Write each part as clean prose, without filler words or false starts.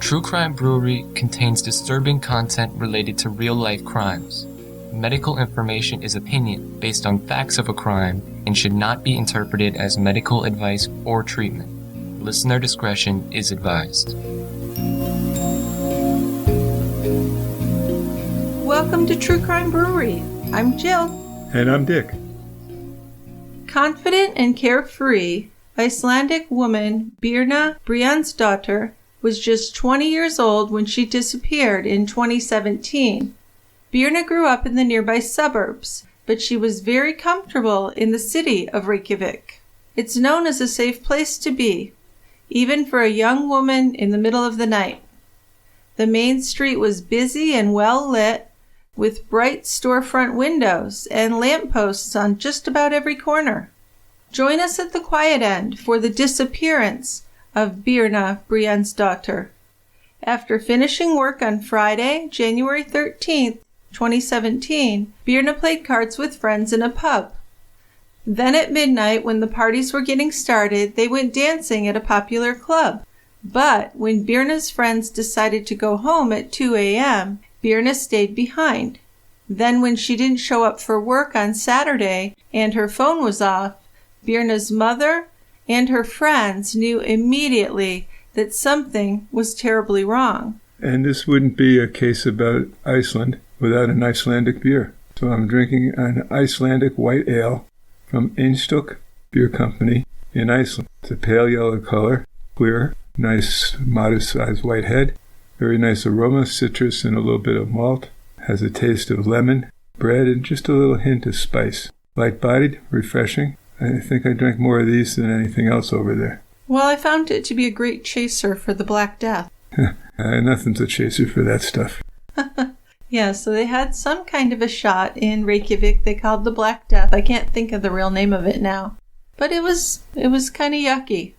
True Crime Brewery contains disturbing content related to real-life crimes. Medical information is opinion based on facts of a crime and should not be interpreted as medical advice or treatment. Listener discretion is advised. Welcome to True Crime Brewery. I'm Jill. And I'm Dick. Confident and carefree, Icelandic woman Birna Brjánsdóttir was just 20 years old when she disappeared in 2017. Birna grew up in the nearby suburbs, but she was very comfortable in the city of Reykjavik. It's known as a safe place to be, even for a young woman in the middle of the night. The main street was busy and well lit, with bright storefront windows and lampposts on just about every corner. Join us at the quiet end for the disappearance of Birna Brjánsdóttir. After finishing work on Friday, January 13th, 2017, Birna played cards with friends in a pub. Then at midnight, when the parties were getting started, they went dancing at a popular club. But when Birna's friends decided to go home at 2 a.m., Birna stayed behind. Then when she didn't show up for work on Saturday and her phone was off, Birna's mother and her friends knew immediately that something was terribly wrong. And this wouldn't be a case about Iceland without an Icelandic beer. So I'm drinking an Icelandic white ale from Einstök Beer Company in Iceland. It's a pale yellow color, clear, nice modest-sized white head, very nice aroma, citrus and a little bit of malt. Has a taste of lemon, bread, and just a little hint of spice. Light-bodied, refreshing. I think I drank more of these than anything else over there. Well, I found it to be a great chaser for the Black Death. Nothing's a chaser for that stuff. Yeah, so they had some kind of a shot in Reykjavik they called the Black Death. I can't think of the real name of it now. But it was kind of yucky.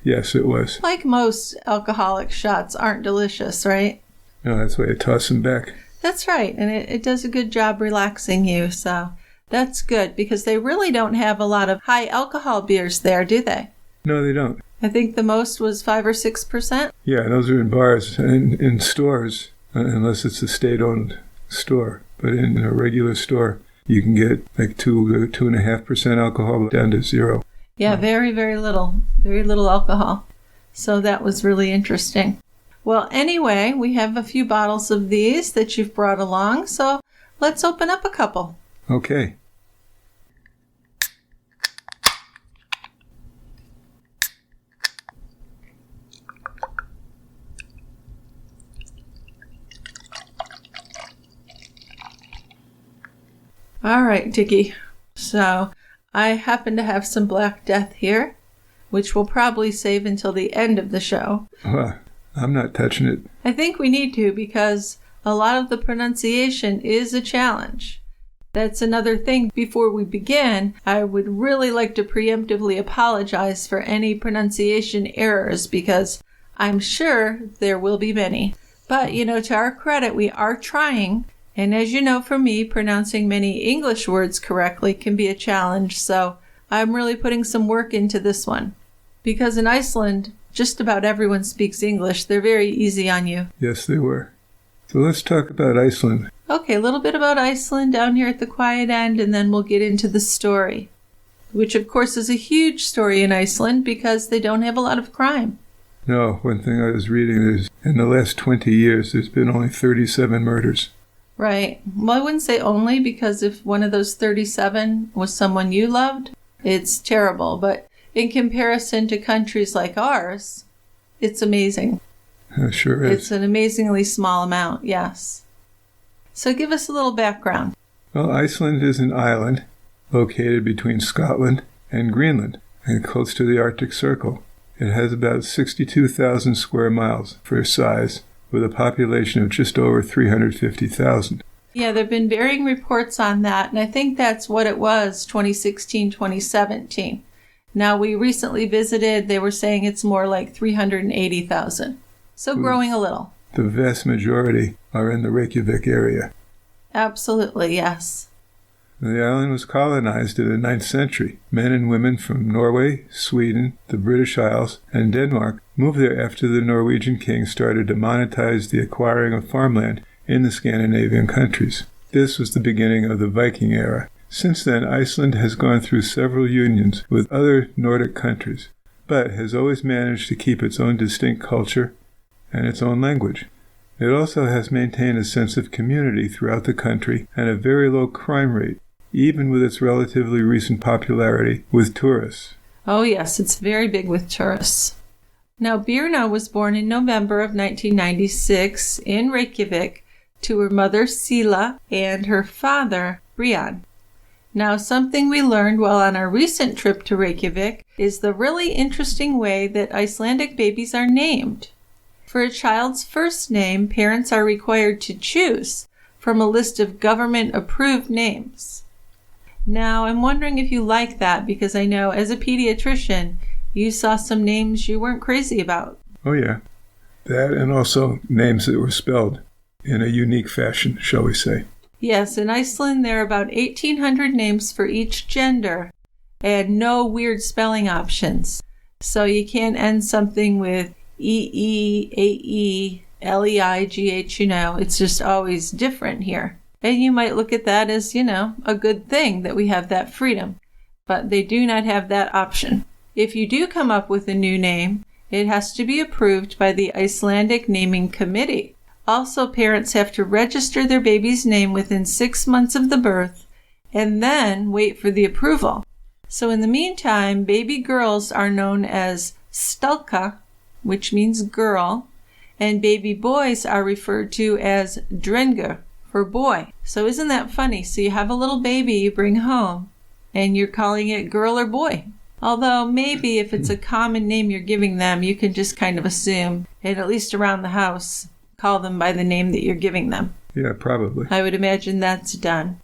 Yes, it was. Like most alcoholic shots aren't delicious, right? No, that's why I toss them back. That's right, and it does a good job relaxing you, so that's good, because they really don't have a lot of high alcohol beers there, do they? No, they don't. I think the most was 5 or 6%. Yeah, those are in bars and in stores, unless it's a state-owned store. But in a regular store, you can get like 2 to 2.5% alcohol down to 0. Yeah, very, very little alcohol. So that was really interesting. Well, anyway, we have a few bottles of these that you've brought along, so let's open up a couple. Okay. All right, Dickie. So I happen to have some Black Death here, which we'll probably save until the end of the show. I'm not touching it. I think we need to, because a lot of the pronunciation is a challenge. That's another thing. Before we begin, I would really like to preemptively apologize for any pronunciation errors, because I'm sure there will be many. But, to our credit, we are trying. And as you know from me, pronouncing many English words correctly can be a challenge. So I'm really putting some work into this one. Because in Iceland, just about everyone speaks English. They're very easy on you. Yes, they were. So let's talk about Iceland. Okay, a little bit about Iceland down here at the quiet end, and then we'll get into the story, which of course is a huge story in Iceland because they don't have a lot of crime. No, one thing I was reading is in the last 20 years, there's been only 37 murders. Right. Well, I wouldn't say only, because if one of those 37 was someone you loved, it's terrible. But in comparison to countries like ours, it's amazing. It sure is. It's an amazingly small amount, yes. So give us a little background. Well, Iceland is an island located between Scotland and Greenland and close to the Arctic Circle. It has about 62,000 square miles for size, with a population of just over 350,000. Yeah, there have been varying reports on that, and I think that's what it was, 2016, 2017. Now, we recently visited, they were saying it's more like 380,000. So growing a little. The vast majority are in the Reykjavik area. Absolutely, yes. The island was colonized in the 9th century. Men and women from Norway, Sweden, the British Isles, and Denmark moved there after the Norwegian king started to monetize the acquiring of farmland in the Scandinavian countries. This was the beginning of the Viking era. Since then, Iceland has gone through several unions with other Nordic countries, but has always managed to keep its own distinct culture and its own language. It also has maintained a sense of community throughout the country and a very low crime rate, even with its relatively recent popularity with tourists. Oh yes, it's very big with tourists. Now, Birna was born in November of 1996 in Reykjavik to her mother Sila and her father Brian. Now, something we learned while on our recent trip to Reykjavik is the really interesting way that Icelandic babies are named. For a child's first name, parents are required to choose from a list of government-approved names. Now, I'm wondering if you like that, because I know as a pediatrician, you saw some names you weren't crazy about. Oh, yeah. That and also names that were spelled in a unique fashion, shall we say. Yes, in Iceland there are about 1,800 names for each gender and no weird spelling options. So you can't end something with E-E, A-E, L-E-I-G-H, it's just always different here. And you might look at that as, a good thing that we have that freedom. But they do not have that option. If you do come up with a new name, it has to be approved by the Icelandic Naming Committee. Also, parents have to register their baby's name within 6 months of the birth and then wait for the approval. So in the meantime, baby girls are known as Stalka, which means girl, and baby boys are referred to as Drengur, for boy. So isn't that funny? So you have a little baby you bring home, and you're calling it girl or boy. Although maybe if it's a common name you're giving them, you can just kind of assume, and at least around the house, call them by the name that you're giving them. Yeah, probably. I would imagine that's done.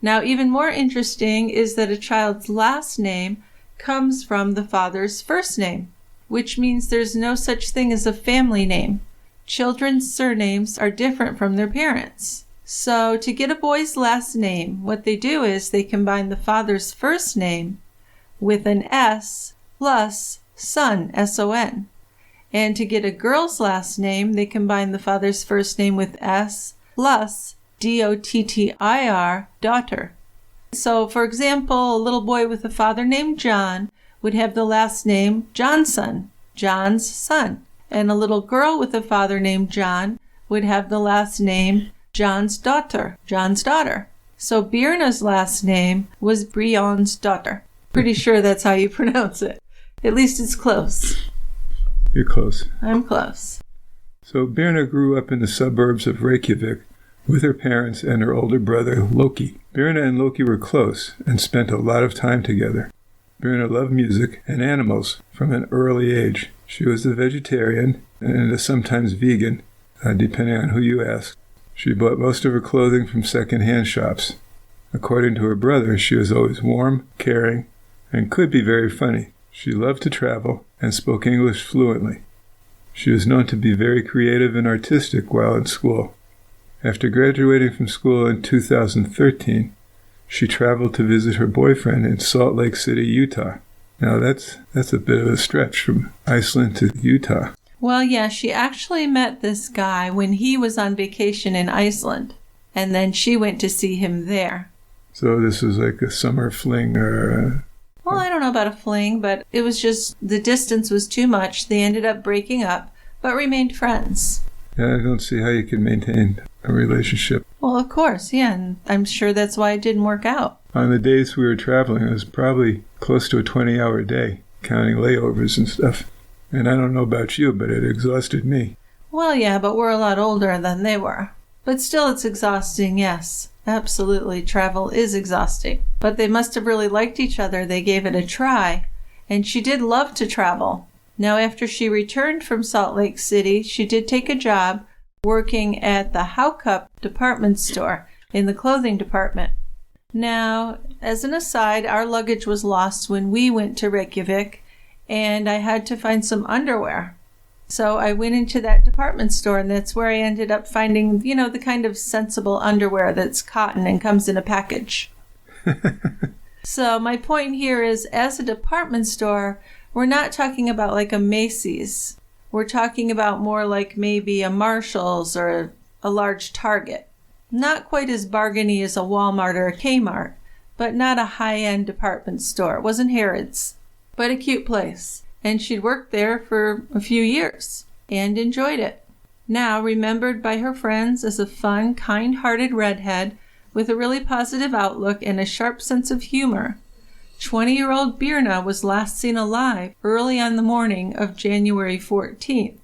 Now, even more interesting is that a child's last name comes from the father's first name, which means there's no such thing as a family name. Children's surnames are different from their parents. So to get a boy's last name, what they do is they combine the father's first name with an S plus son, S-O-N. And to get a girl's last name, they combine the father's first name with S plus D-O-T-T-I-R, daughter. So, for example, a little boy with a father named John would have the last name Johnson, John's son. And a little girl with a father named John would have the last name John's daughter, John's daughter. So Birna's last name was Brjánsdóttir. Pretty sure that's how you pronounce it. At least it's close. You're close. I'm close. So Birna grew up in the suburbs of Reykjavik with her parents and her older brother, Loki. Birna and Loki were close and spent a lot of time together. Birna loved music and animals from an early age. She was a vegetarian and a sometimes vegan, depending on who you ask. She bought most of her clothing from second-hand shops. According to her brother, she was always warm, caring, and could be very funny. She loved to travel and spoke English fluently. She was known to be very creative and artistic while in school. After graduating from school in 2013, she traveled to visit her boyfriend in Salt Lake City, Utah. Now that's a bit of a stretch from Iceland to Utah. Well, yeah, she actually met this guy when he was on vacation in Iceland, and then she went to see him there. So this was like a summer fling or... Well, I don't know about a fling, but it was just the distance was too much. They ended up breaking up, but remained friends. Yeah, I don't see how you can maintain a relationship. Well, of course, yeah, and I'm sure that's why it didn't work out. On the days we were traveling, it was probably close to a 20-hour day, counting layovers and stuff. And I don't know about you, but it exhausted me. Well, yeah, but we're a lot older than they were. But still, it's exhausting, yes. Absolutely, travel is exhausting. But they must have really liked each other. They gave it a try. And she did love to travel. Now, after she returned from Salt Lake City, she did take a job working at the Haucup department store in the clothing department. Now, as an aside, our luggage was lost when we went to Reykjavik, and I had to find some underwear. So I went into that department store, and that's where I ended up finding, the kind of sensible underwear that's cotton and comes in a package. So my point here is, as a department store, we're not talking about like a Macy's. We're talking about more like maybe a Marshall's or a large Target. Not quite as bargainy as a Walmart or a Kmart, but not a high-end department store. It wasn't Harrods, but a cute place. And she'd worked there for a few years and enjoyed it. Now remembered by her friends as a fun, kind-hearted redhead with a really positive outlook and a sharp sense of humor, 20-year-old Birna was last seen alive early on the morning of January 14th.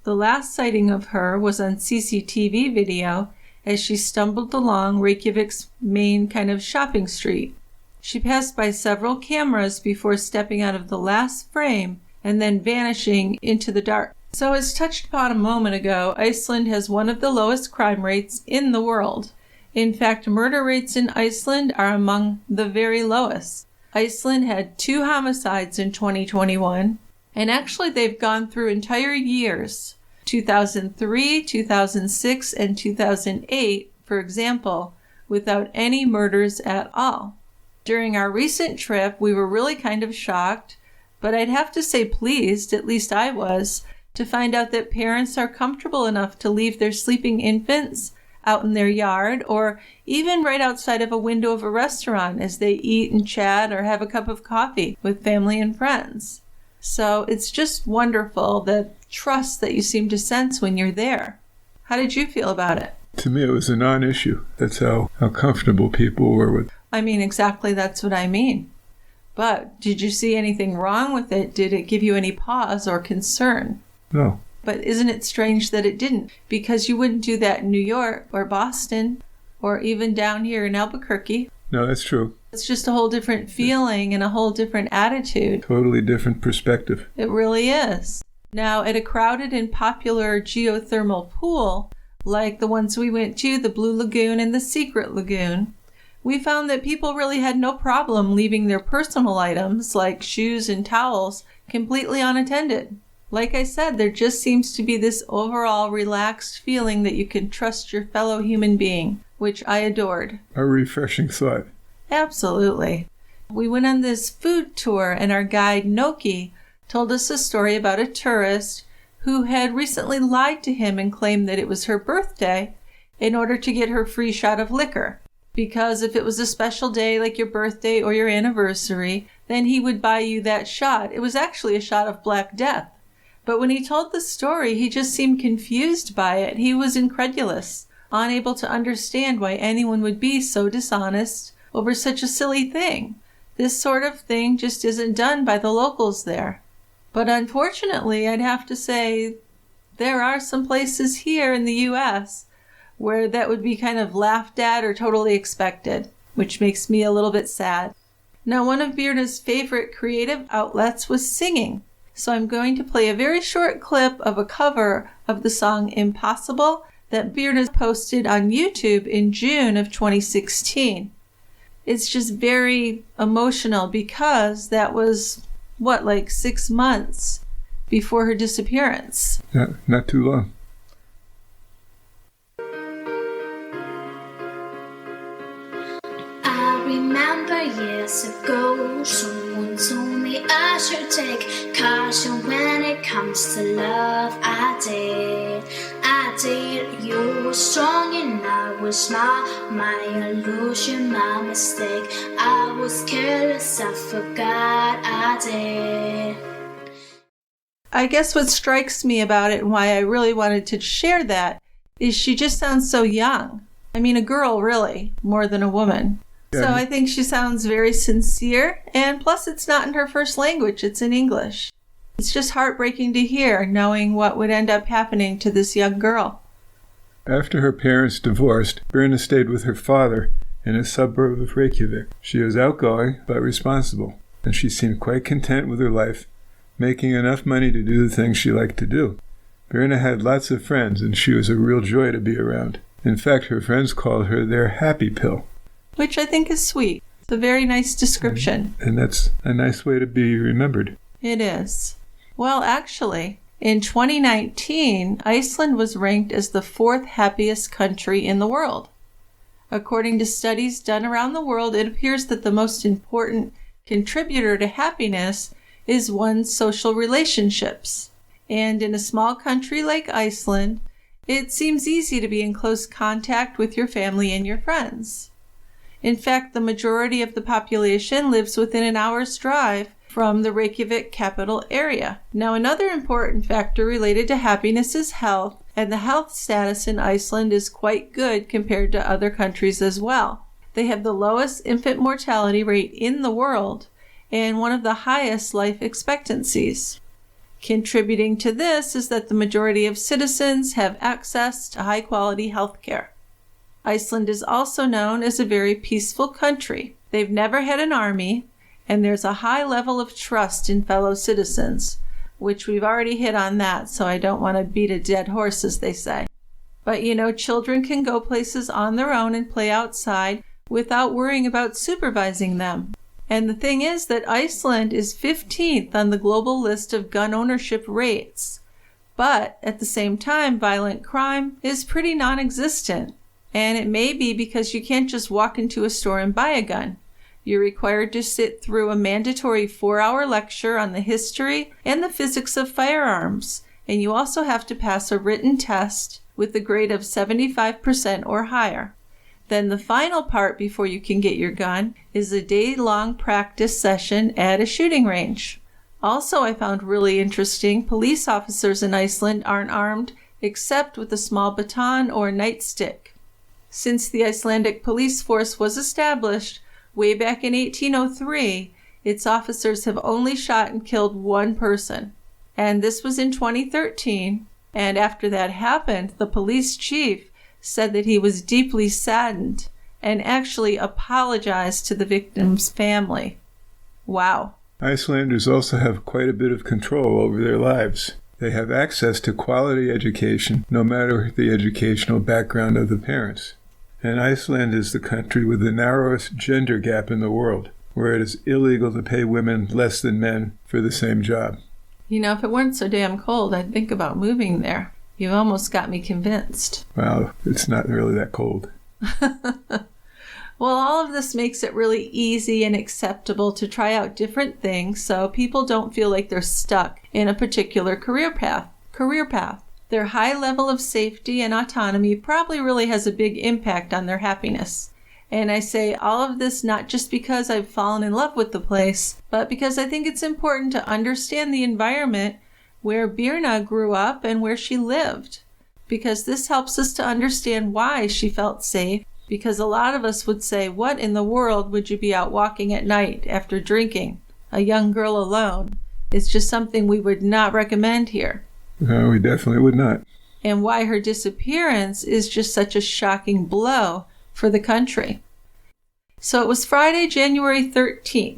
The last sighting of her was on CCTV video as she stumbled along Reykjavik's main kind of shopping street. She passed by several cameras before stepping out of the last frame and then vanishing into the dark. So as touched upon a moment ago, Iceland has one of the lowest crime rates in the world. In fact, murder rates in Iceland are among the very lowest. Iceland had 2 homicides in 2021, and actually they've gone through entire years, 2003, 2006, and 2008, for example, without any murders at all. During our recent trip, we were really kind of shocked, but I'd have to say pleased, at least I was, to find out that parents are comfortable enough to leave their sleeping infants out in their yard or even right outside of a window of a restaurant as they eat and chat or have a cup of coffee with family and friends. So it's just wonderful, the trust that you seem to sense when you're there. How did you feel about it? To me, it was a non-issue. That's how comfortable people were with it. I mean, exactly, that's what I mean. But did you see anything wrong with it? Did it give you any pause or concern? No. But isn't it strange that it didn't? Because you wouldn't do that in New York or Boston or even down here in Albuquerque. No, that's true. It's just a whole different feeling and a whole different attitude. Totally different perspective. It really is. Now, at a crowded and popular geothermal pool, like the ones we went to, the Blue Lagoon and the Secret Lagoon, we found that people really had no problem leaving their personal items, like shoes and towels, completely unattended. Like I said, there just seems to be this overall relaxed feeling that you can trust your fellow human being, which I adored. A refreshing thought. Absolutely. We went on this food tour, and our guide, Noki, told us a story about a tourist who had recently lied to him and claimed that it was her birthday in order to get her free shot of liquor. Because if it was a special day like your birthday or your anniversary, then he would buy you that shot. It was actually a shot of Black Death. But when he told the story, he just seemed confused by it. He was incredulous, unable to understand why anyone would be so dishonest over such a silly thing. This sort of thing just isn't done by the locals there. But unfortunately, I'd have to say, there are some places here in the U.S. where that would be kind of laughed at or totally expected, which makes me a little bit sad. Now, one of Birna's favorite creative outlets was singing. So I'm going to play a very short clip of a cover of the song Impossible that Birna posted on YouTube in June of 2016. It's just very emotional because that was, like 6 months before her disappearance. Yeah, not too long. I remember years ago, someone told me I should take caution when it comes to love. I did. You were strong and I was small. My illusion, my mistake. I was careless, I forgot I did. I guess what strikes me about it and why I really wanted to share that is she just sounds so young. I mean, a girl, really, more than a woman. Yeah. So I think she sounds very sincere, and plus it's not in her first language, it's in English. It's just heartbreaking to hear, knowing what would end up happening to this young girl. After her parents divorced, Birna stayed with her father in a suburb of Reykjavik. She was outgoing, but responsible, and she seemed quite content with her life, making enough money to do the things she liked to do. Birna had lots of friends, and she was a real joy to be around. In fact, her friends called her their happy pill. Which I think is sweet. It's a very nice description. And that's a nice way to be remembered. It is. Well, actually, in 2019, Iceland was ranked as the 4th happiest country in the world. According to studies done around the world, it appears that the most important contributor to happiness is one's social relationships. And in a small country like Iceland, it seems easy to be in close contact with your family and your friends. In fact, the majority of the population lives within an hour's drive from the Reykjavik capital area. Now, another important factor related to happiness is health, and the health status in Iceland is quite good compared to other countries as well. They have the lowest infant mortality rate in the world and one of the highest life expectancies. Contributing to this is that the majority of citizens have access to high-quality health care. Iceland is also known as a very peaceful country. They've never had an army, and there's a high level of trust in fellow citizens, which we've already hit on that, so I don't want to beat a dead horse, as they say. But children can go places on their own and play outside without worrying about supervising them. And the thing is that Iceland is 15th on the global list of gun ownership rates. But at the same time, violent crime is pretty non-existent. And it may be because you can't just walk into a store and buy a gun. You're required to sit through a mandatory 4-hour lecture on the history and the physics of firearms. And you also have to pass a written test with a grade of 75% or higher. Then the final part before you can get your gun is a day-long practice session at a shooting range. Also, I found really interesting, police officers in Iceland aren't armed except with a small baton or nightstick. Since the Icelandic police force was established way back in 1803, its officers have only shot and killed one person. And this was in 2013. And after that happened, the police chief said that he was deeply saddened and actually apologized to the victim's family. Wow. Icelanders also have quite a bit of control over their lives. They have access to quality education, no matter the educational background of the parents. And Iceland is the country with the narrowest gender gap in the world, where it is illegal to pay women less than men for the same job. If it weren't so damn cold, I'd think about moving there. You've almost got me convinced. Well, it's not really that cold. Well, all of this makes it really easy and acceptable to try out different things so people don't feel like they're stuck in a particular career path. Their high level of safety and autonomy probably really has a big impact on their happiness. And I say all of this not just because I've fallen in love with the place, but because I think it's important to understand the environment where Birna grew up and where she lived, because this helps us to understand why she felt safe, because a lot of us would say, what in the world would you be out walking at night after drinking? A young girl alone. It's just something we would not recommend here. No, we definitely would not. And why her disappearance is just such a shocking blow for the country. So it was Friday, January 13th,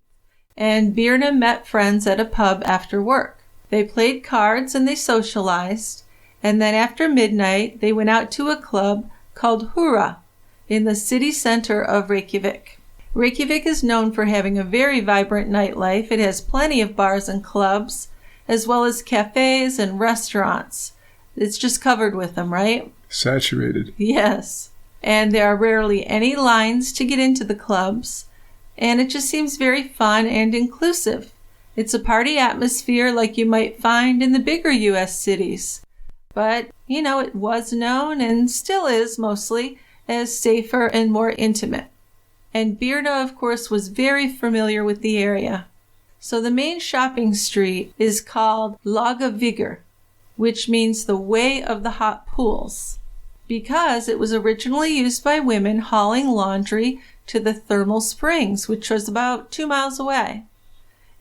and Birna met friends at a pub after work. They played cards and they socialized, and then after midnight, they went out to a club called Hura in the city center of Reykjavik. Reykjavik is known for having a very vibrant nightlife. It has plenty of bars and clubs, as well as cafes and restaurants. It's just covered with them, right? Saturated. Yes. And there are rarely any lines to get into the clubs, and it just seems very fun and inclusive. It's a party atmosphere like you might find in the bigger U.S. cities. But, it was known, and still is mostly, as safer and more intimate. And Birna, of course, was very familiar with the area. So the main shopping street is called Laugaveggur, which means the way of the hot pools, because it was originally used by women hauling laundry to the thermal springs, which was about 2 miles away.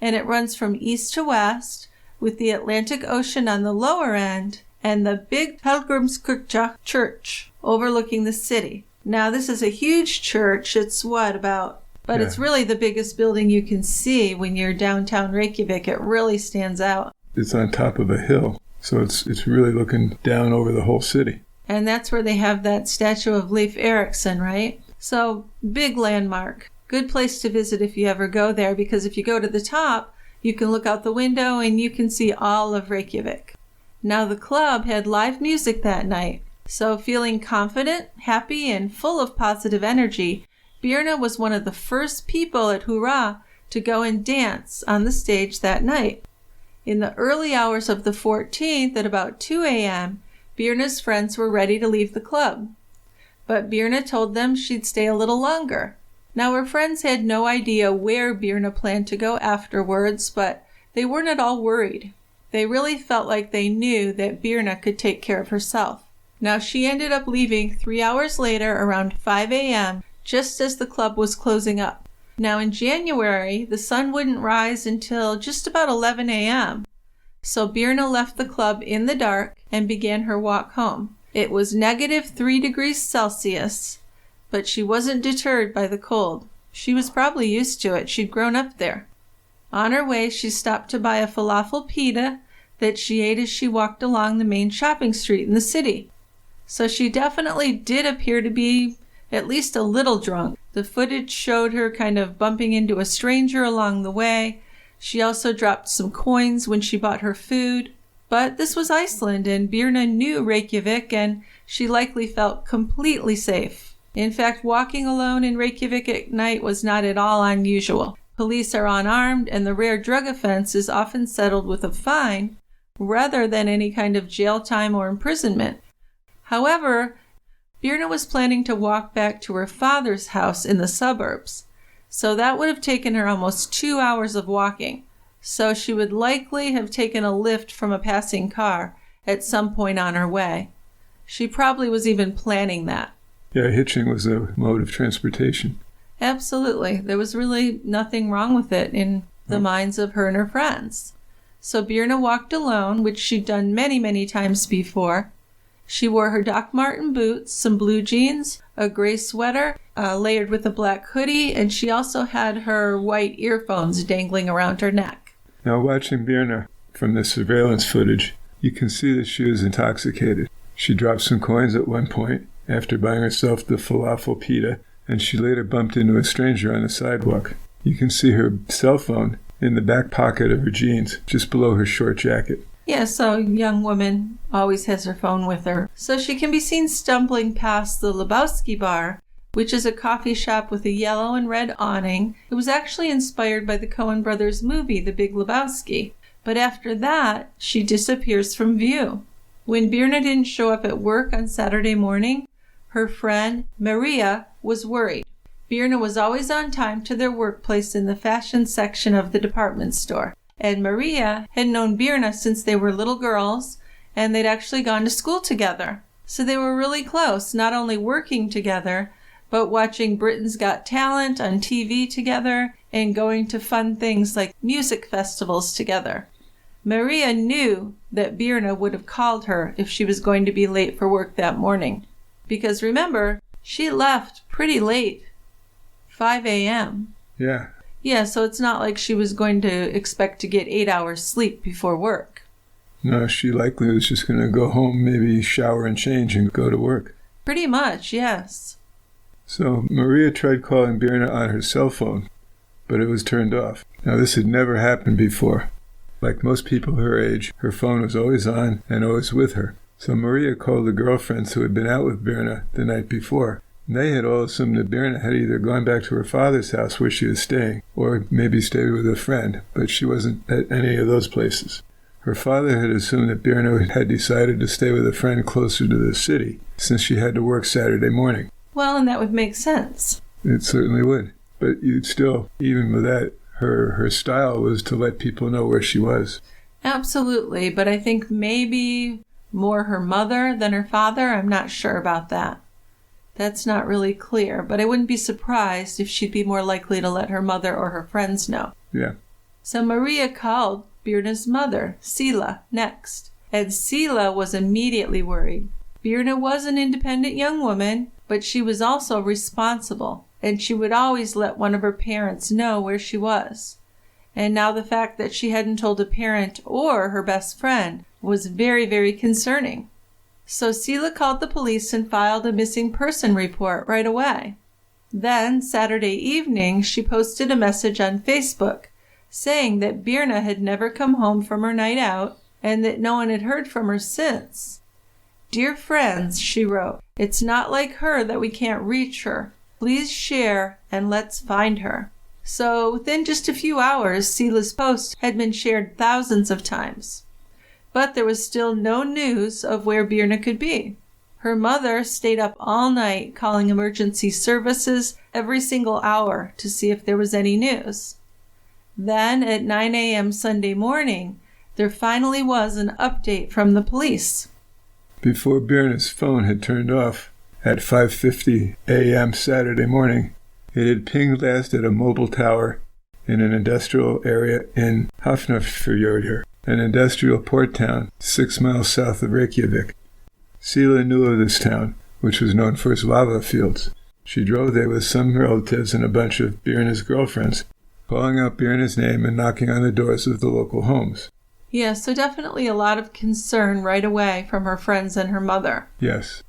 And it runs from east to west, with the Atlantic Ocean on the lower end and the big Hallgrímskirkja church overlooking the city. Now, this is a huge church. It's it's really the biggest building you can see when you're downtown Reykjavik. It really stands out. It's on top of a hill, so it's really looking down over the whole city. And that's where they have that statue of Leif Erikson, right? So, big landmark. Good place to visit if you ever go there, because if you go to the top, you can look out the window and you can see all of Reykjavik. Now, the club had live music that night. So feeling confident, happy, and full of positive energy, Birna was one of the first people at Hurrah to go and dance on the stage that night. In the early hours of the 14th, at about 2 a.m., Birna's friends were ready to leave the club. But Birna told them she'd stay a little longer. Now her friends had no idea where Birna planned to go afterwards, but they weren't at all worried. They really felt like they knew that Birna could take care of herself. Now she ended up leaving 3 hours later around 5 a.m., just as the club was closing up. Now in January, the sun wouldn't rise until just about 11 a.m. So Birna left the club in the dark and began her walk home. It was -3 degrees Celsius, but she wasn't deterred by the cold. She was probably used to it. She'd grown up there. On her way, she stopped to buy a falafel pita that she ate as she walked along the main shopping street in the city. So she definitely did appear to be at least a little drunk. The footage showed her kind of bumping into a stranger along the way. She also dropped some coins when she bought her food. But this was Iceland, and Birna knew Reykjavik, and she likely felt completely safe. In fact, walking alone in Reykjavik at night was not at all unusual. Police are unarmed, and the rare drug offense is often settled with a fine rather than any kind of jail time or imprisonment. However, Birna was planning to walk back to her father's house in the suburbs, so that would have taken her almost 2 hours of walking. So she would likely have taken a lift from a passing car at some point on her way. She probably was even planning that. Yeah, hitching was a mode of transportation. Absolutely. There was really nothing wrong with it in the minds of her and her friends. So Birna walked alone, which she'd done many, many times before. She wore her Doc Marten boots, some blue jeans, a gray sweater, layered with a black hoodie, and she also had her white earphones dangling around her neck. Now, watching Birna from the surveillance footage, you can see that she was intoxicated. She dropped some coins at one point after buying herself the falafel pita, and she later bumped into a stranger on the sidewalk. You can see her cell phone in the back pocket of her jeans, just below her short jacket. Yeah, so a young woman always has her phone with her. So she can be seen stumbling past the Lebowski bar, which is a coffee shop with a yellow and red awning. It was actually inspired by the Coen brothers' movie, The Big Lebowski. But after that, she disappears from view. When Birna didn't show up at work on Saturday morning, her friend Maria was worried. Birna was always on time to their workplace in the fashion section of the department store. And Maria had known Birna since they were little girls, and they'd actually gone to school together. So they were really close, not only working together, but watching Britain's Got Talent on TV together and going to fun things like music festivals together. Maria knew that Birna would have called her if she was going to be late for work that morning. Because remember, she left pretty late, 5 a.m. Yeah. Yeah, so it's not like she was going to expect to get 8 hours sleep before work. No, she likely was just going to go home, maybe shower and change and go to work. Pretty much, yes. So Maria tried calling Birna on her cell phone, but it was turned off. Now, this had never happened before. Like most people her age, her phone was always on and always with her. So Maria called the girlfriends who had been out with Birna the night before. They had all assumed that Birna had either gone back to her father's house where she was staying, or maybe stayed with a friend, but she wasn't at any of those places. Her father had assumed that Birna had decided to stay with a friend closer to the city, since she had to work Saturday morning. Well, and that would make sense. It certainly would. But you'd still, even with that, her style was to let people know where she was. Absolutely, but I think maybe more her mother than her father. I'm not sure about that. That's not really clear, but I wouldn't be surprised if she'd be more likely to let her mother or her friends know. Yeah. So Maria called Birna's mother, Sila, next, and Sila was immediately worried. Birna was an independent young woman, but she was also responsible, and she would always let one of her parents know where she was. And now the fact that she hadn't told a parent or her best friend was very, very concerning. So Sila called the police and filed a missing person report right away. Then, Saturday evening, she posted a message on Facebook saying that Birna had never come home from her night out and that no one had heard from her since. "Dear friends," she wrote, "it's not like her that we can't reach her. Please share and let's find her." So within just a few hours, Sela's post had been shared thousands of times. But there was still no news of where Birna could be. Her mother stayed up all night calling emergency services every single hour to see if there was any news. Then at 9 a.m. Sunday morning, there finally was an update from the police. Before Birna's phone had turned off at 5:50 a.m. Saturday morning, it had pinged last at a mobile tower in an industrial area in Hafnarfjörður, an industrial port town 6 miles south of Reykjavik. Sela knew of this town, which was known for its lava fields. She drove there with some relatives and a bunch of Birna's girlfriends, calling out Birna's name and knocking on the doors of the local homes. Yeah, so definitely a lot of concern right away from her friends and her mother. Yes.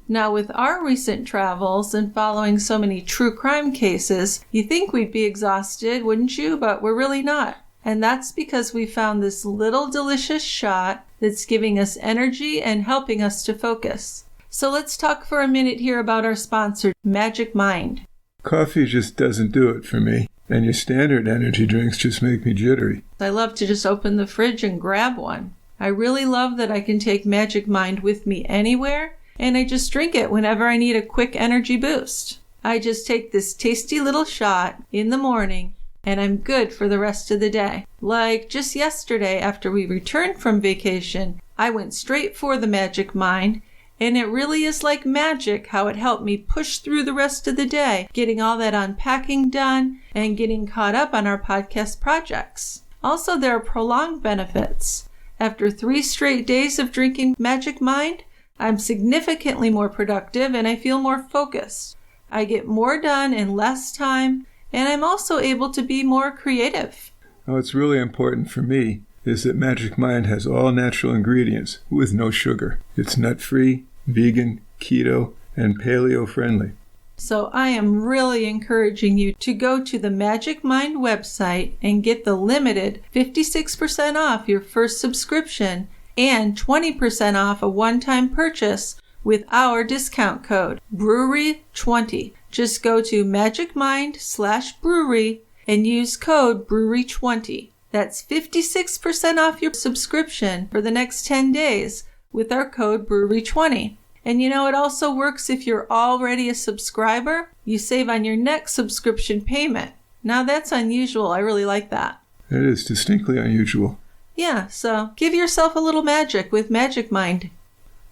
Now, with our recent travels and following so many true crime cases, you think we'd be exhausted, wouldn't you? But we're really not. And that's because we found this little delicious shot that's giving us energy and helping us to focus. So let's talk for a minute here about our sponsor, Magic Mind. Coffee just doesn't do it for me, and your standard energy drinks just make me jittery. I love to just open the fridge and grab one. I really love that I can take Magic Mind with me anywhere, and I just drink it whenever I need a quick energy boost. I just take this tasty little shot in the morning, and I'm good for the rest of the day. Like just yesterday after we returned from vacation, I went straight for the Magic Mind, and it really is like magic how it helped me push through the rest of the day, getting all that unpacking done and getting caught up on our podcast projects. Also, there are prolonged benefits. After 3 straight days of drinking Magic Mind, I'm significantly more productive and I feel more focused. I get more done in less time, and I'm also able to be more creative. What's really important for me is that Magic Mind has all natural ingredients with no sugar. It's nut-free, vegan, keto, and paleo-friendly. So I am really encouraging you to go to the Magic Mind website and get the limited 56% off your first subscription and 20% off a one-time purchase with our discount code, Brewery20. Just go to magicmind.com/brewery and use code Brewery20. That's 56% off your subscription for the next 10 days with our code Brewery20. And you know, it also works if you're already a subscriber. You save on your next subscription payment. Now that's unusual. I really like that. It is distinctly unusual. Yeah, so give yourself a little magic with Magic Mind.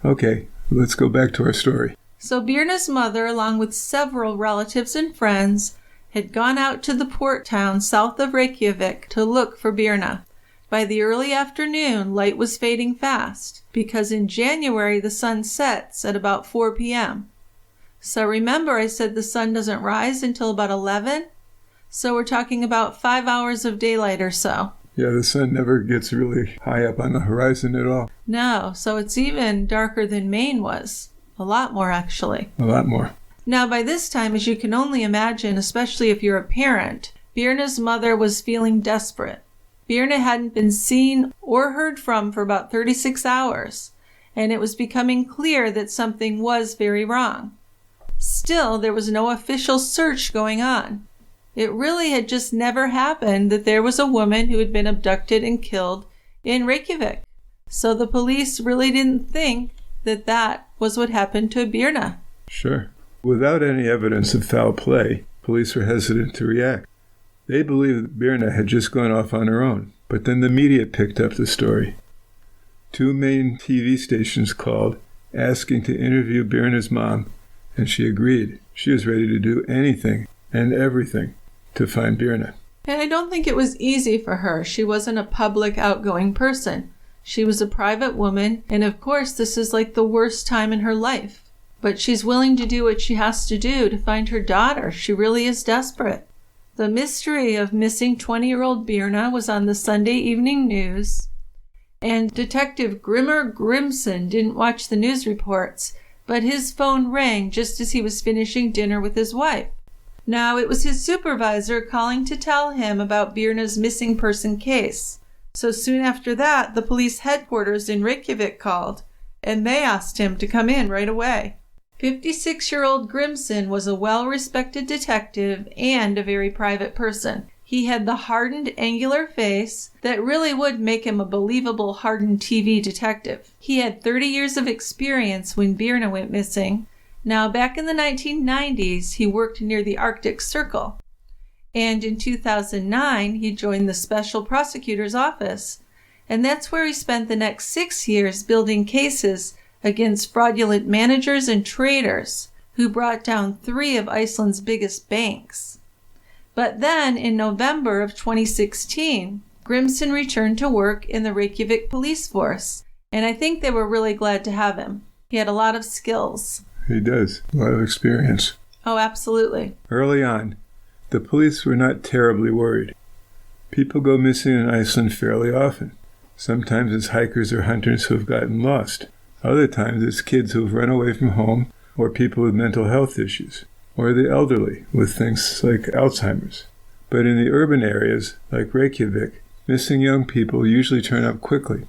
Okay, let's go back to our story. So Birna's mother, along with several relatives and friends, had gone out to the port town south of Reykjavik to look for Birna. By the early afternoon, light was fading fast, because in January the sun sets at about 4 p.m. So remember I said the sun doesn't rise until about 11? So we're talking about 5 hours of daylight or so. Yeah, the sun never gets really high up on the horizon at all. No, so it's even darker than Maine was. A lot more, actually. A lot more. Now, by this time, as you can only imagine, especially if you're a parent, Birna's mother was feeling desperate. Birna hadn't been seen or heard from for about 36 hours, and it was becoming clear that something was very wrong. Still, there was no official search going on. It really had just never happened that there was a woman who had been abducted and killed in Reykjavik. So the police really didn't think that that was what happened to Birna. Sure. Without any evidence of foul play, police were hesitant to react. They believed that Birna had just gone off on her own, but then the media picked up the story. 2 main TV stations called, asking to interview Birna's mom, and she agreed. She was ready to do anything and everything to find Birna. And I don't think it was easy for her. She wasn't a public, outgoing person. She was a private woman, and of course this is like the worst time in her life. But she's willing to do what she has to do to find her daughter. She really is desperate. The mystery of missing 20-year-old Birna was on the Sunday evening news, and Detective Grimmer Grimson didn't watch the news reports, but his phone rang just as he was finishing dinner with his wife. Now, it was his supervisor calling to tell him about Birna's missing person case. So soon after that, the police headquarters in Reykjavik called, and they asked him to come in right away. 56-year-old Grimson was a well-respected detective and a very private person. He had the hardened, angular face that really would make him a believable hardened TV detective. He had 30 years of experience when Birna went missing. Now, back in the 1990s, he worked near the Arctic Circle. And in 2009, he joined the Special Prosecutor's Office. And that's where he spent the next 6 years building cases against fraudulent managers and traders who brought down 3 of Iceland's biggest banks. But then, in November of 2016, Grimson returned to work in the Reykjavik police force, and I think they were really glad to have him. He had a lot of skills. He does. A lot of experience. Oh, absolutely. Early on, the police were not terribly worried. People go missing in Iceland fairly often. Sometimes it's hikers or hunters who have gotten lost. Other times it's kids who have run away from home, or people with mental health issues, or the elderly with things like Alzheimer's. But in the urban areas, like Reykjavik, missing young people usually turn up quickly.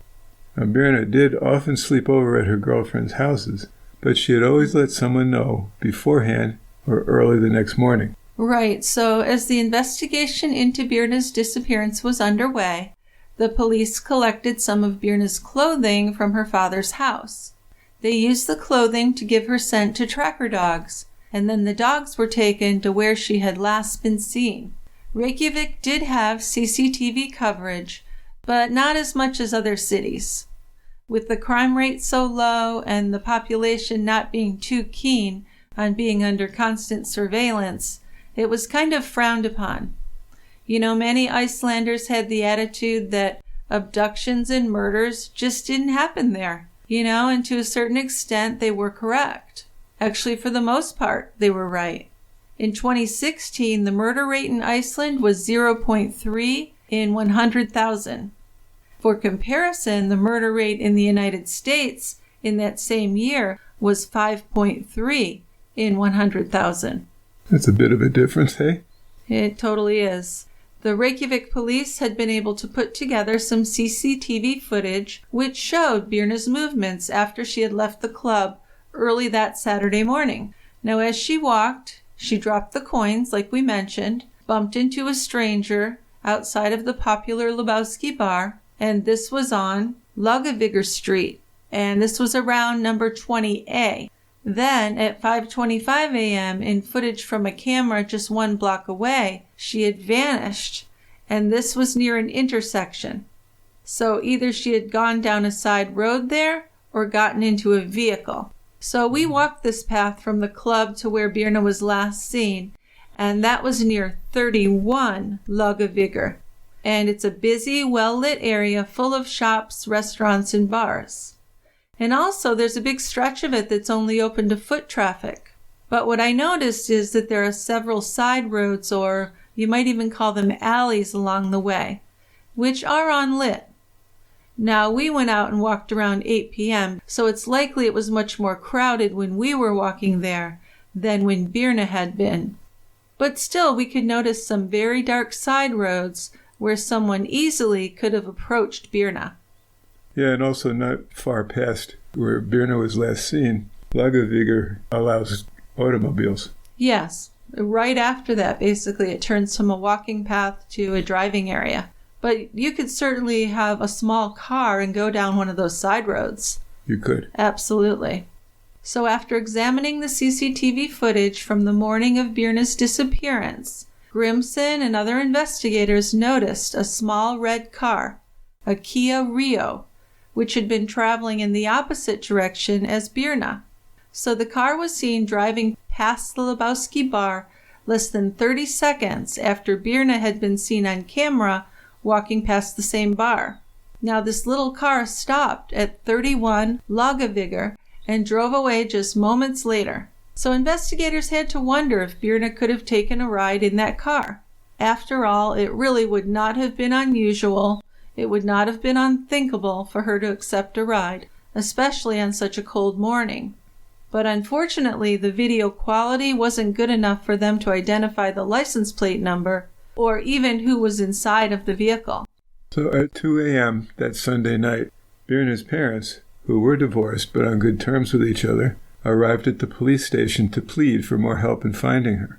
Birna did often sleep over at her girlfriend's houses, but she had always let someone know beforehand or early the next morning. Right, so as the investigation into Birna's disappearance was underway, the police collected some of Birna's clothing from her father's house. They used the clothing to give her scent to tracker dogs, and then the dogs were taken to where she had last been seen. Reykjavik did have CCTV coverage, but not as much as other cities. With the crime rate so low and the population not being too keen on being under constant surveillance, it was kind of frowned upon. You know, many Icelanders had the attitude that abductions and murders just didn't happen there, and to a certain extent they were correct. Actually, for the most part, they were right. In 2016, the murder rate in Iceland was 0.3 in 100,000. For comparison, the murder rate in the United States in that same year was 5.3 in 100,000. That's a bit of a difference, hey? It totally is. The Reykjavik police had been able to put together some CCTV footage which showed Birna's movements after she had left the club early that Saturday morning. Now, as she walked, she dropped the coins, like we mentioned, bumped into a stranger outside of the popular Lebowski bar, and this was on Laugavigr Street, and this was around number 20A. Then, at 5:25 a.m., in footage from a camera just 1 block away, she had vanished, and this was near an intersection. So either she had gone down a side road there or gotten into a vehicle. So we walked this path from the club to where Birna was last seen, and that was near 31 Laugavigr. And it's a busy, well-lit area full of shops, restaurants, and bars. And also, there's a big stretch of it that's only open to foot traffic. But what I noticed is that there are several side roads, or you might even call them alleys along the way, which are unlit. Now, we went out and walked around 8 p.m., so it's likely it was much more crowded when we were walking there than when Birna had been. But still, we could notice some very dark side roads where someone easily could have approached Birna. Yeah, and also not far past where Birna was last seen, Laugavigr allows automobiles. Yes, right after that, basically, it turns from a walking path to a driving area. But you could certainly have a small car and go down one of those side roads. You could. Absolutely. So after examining the CCTV footage from the morning of Birna's disappearance, Grimson and other investigators noticed a small red car, a Kia Rio, which had been traveling in the opposite direction as Birna. So the car was seen driving past the Lebowski bar less than 30 seconds after Birna had been seen on camera walking past the same bar. Now, this little car stopped at 31 Laugavigr and drove away just moments later. So investigators had to wonder if Birna could have taken a ride in that car. After all, it really would not have been unusual, it would not have been unthinkable for her to accept a ride, especially on such a cold morning. But unfortunately, the video quality wasn't good enough for them to identify the license plate number or even who was inside of the vehicle. So at 2 a.m. that Sunday night, Birna's parents, who were divorced but on good terms with each other, arrived at the police station to plead for more help in finding her.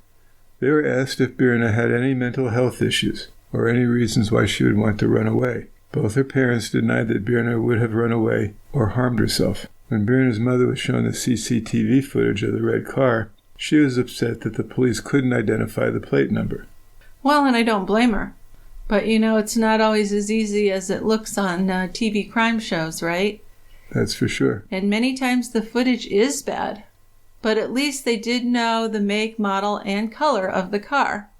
They were asked if Birna had any mental health issues or any reasons why she would want to run away. Both her parents denied that Birna would have run away or harmed herself. When Birna's mother was shown the CCTV footage of the red car, she was upset that the police couldn't identify the plate number. Well, and I don't blame her. But it's not always as easy as it looks on TV crime shows, right? That's for sure. And many times the footage is bad. But at least they did know the make, model, and color of the car.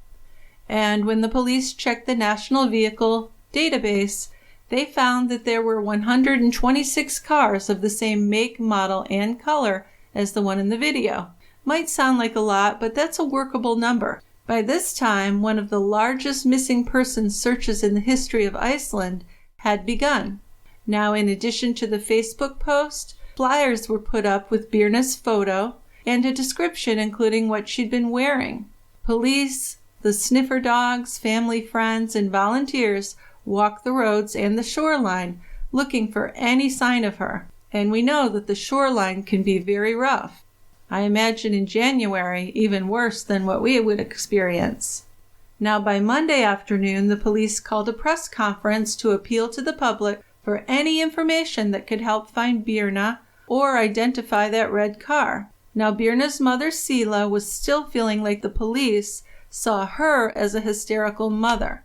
And when the police checked the National Vehicle Database, they found that there were 126 cars of the same make, model, and color as the one in the video. Might sound like a lot, but that's a workable number. By this time, one of the largest missing persons searches in the history of Iceland had begun. Now, in addition to the Facebook post, flyers were put up with Birna's photo and a description including what she'd been wearing. Police, the sniffer dogs, family, friends, and volunteers walked the roads and the shoreline looking for any sign of her. And we know that the shoreline can be very rough. I imagine in January even worse than what we would experience. Now by Monday afternoon, the police called a press conference to appeal to the public for any information that could help find Birna or identify that red car. Now Birna's mother, Sila, was still feeling like the police saw her as a hysterical mother.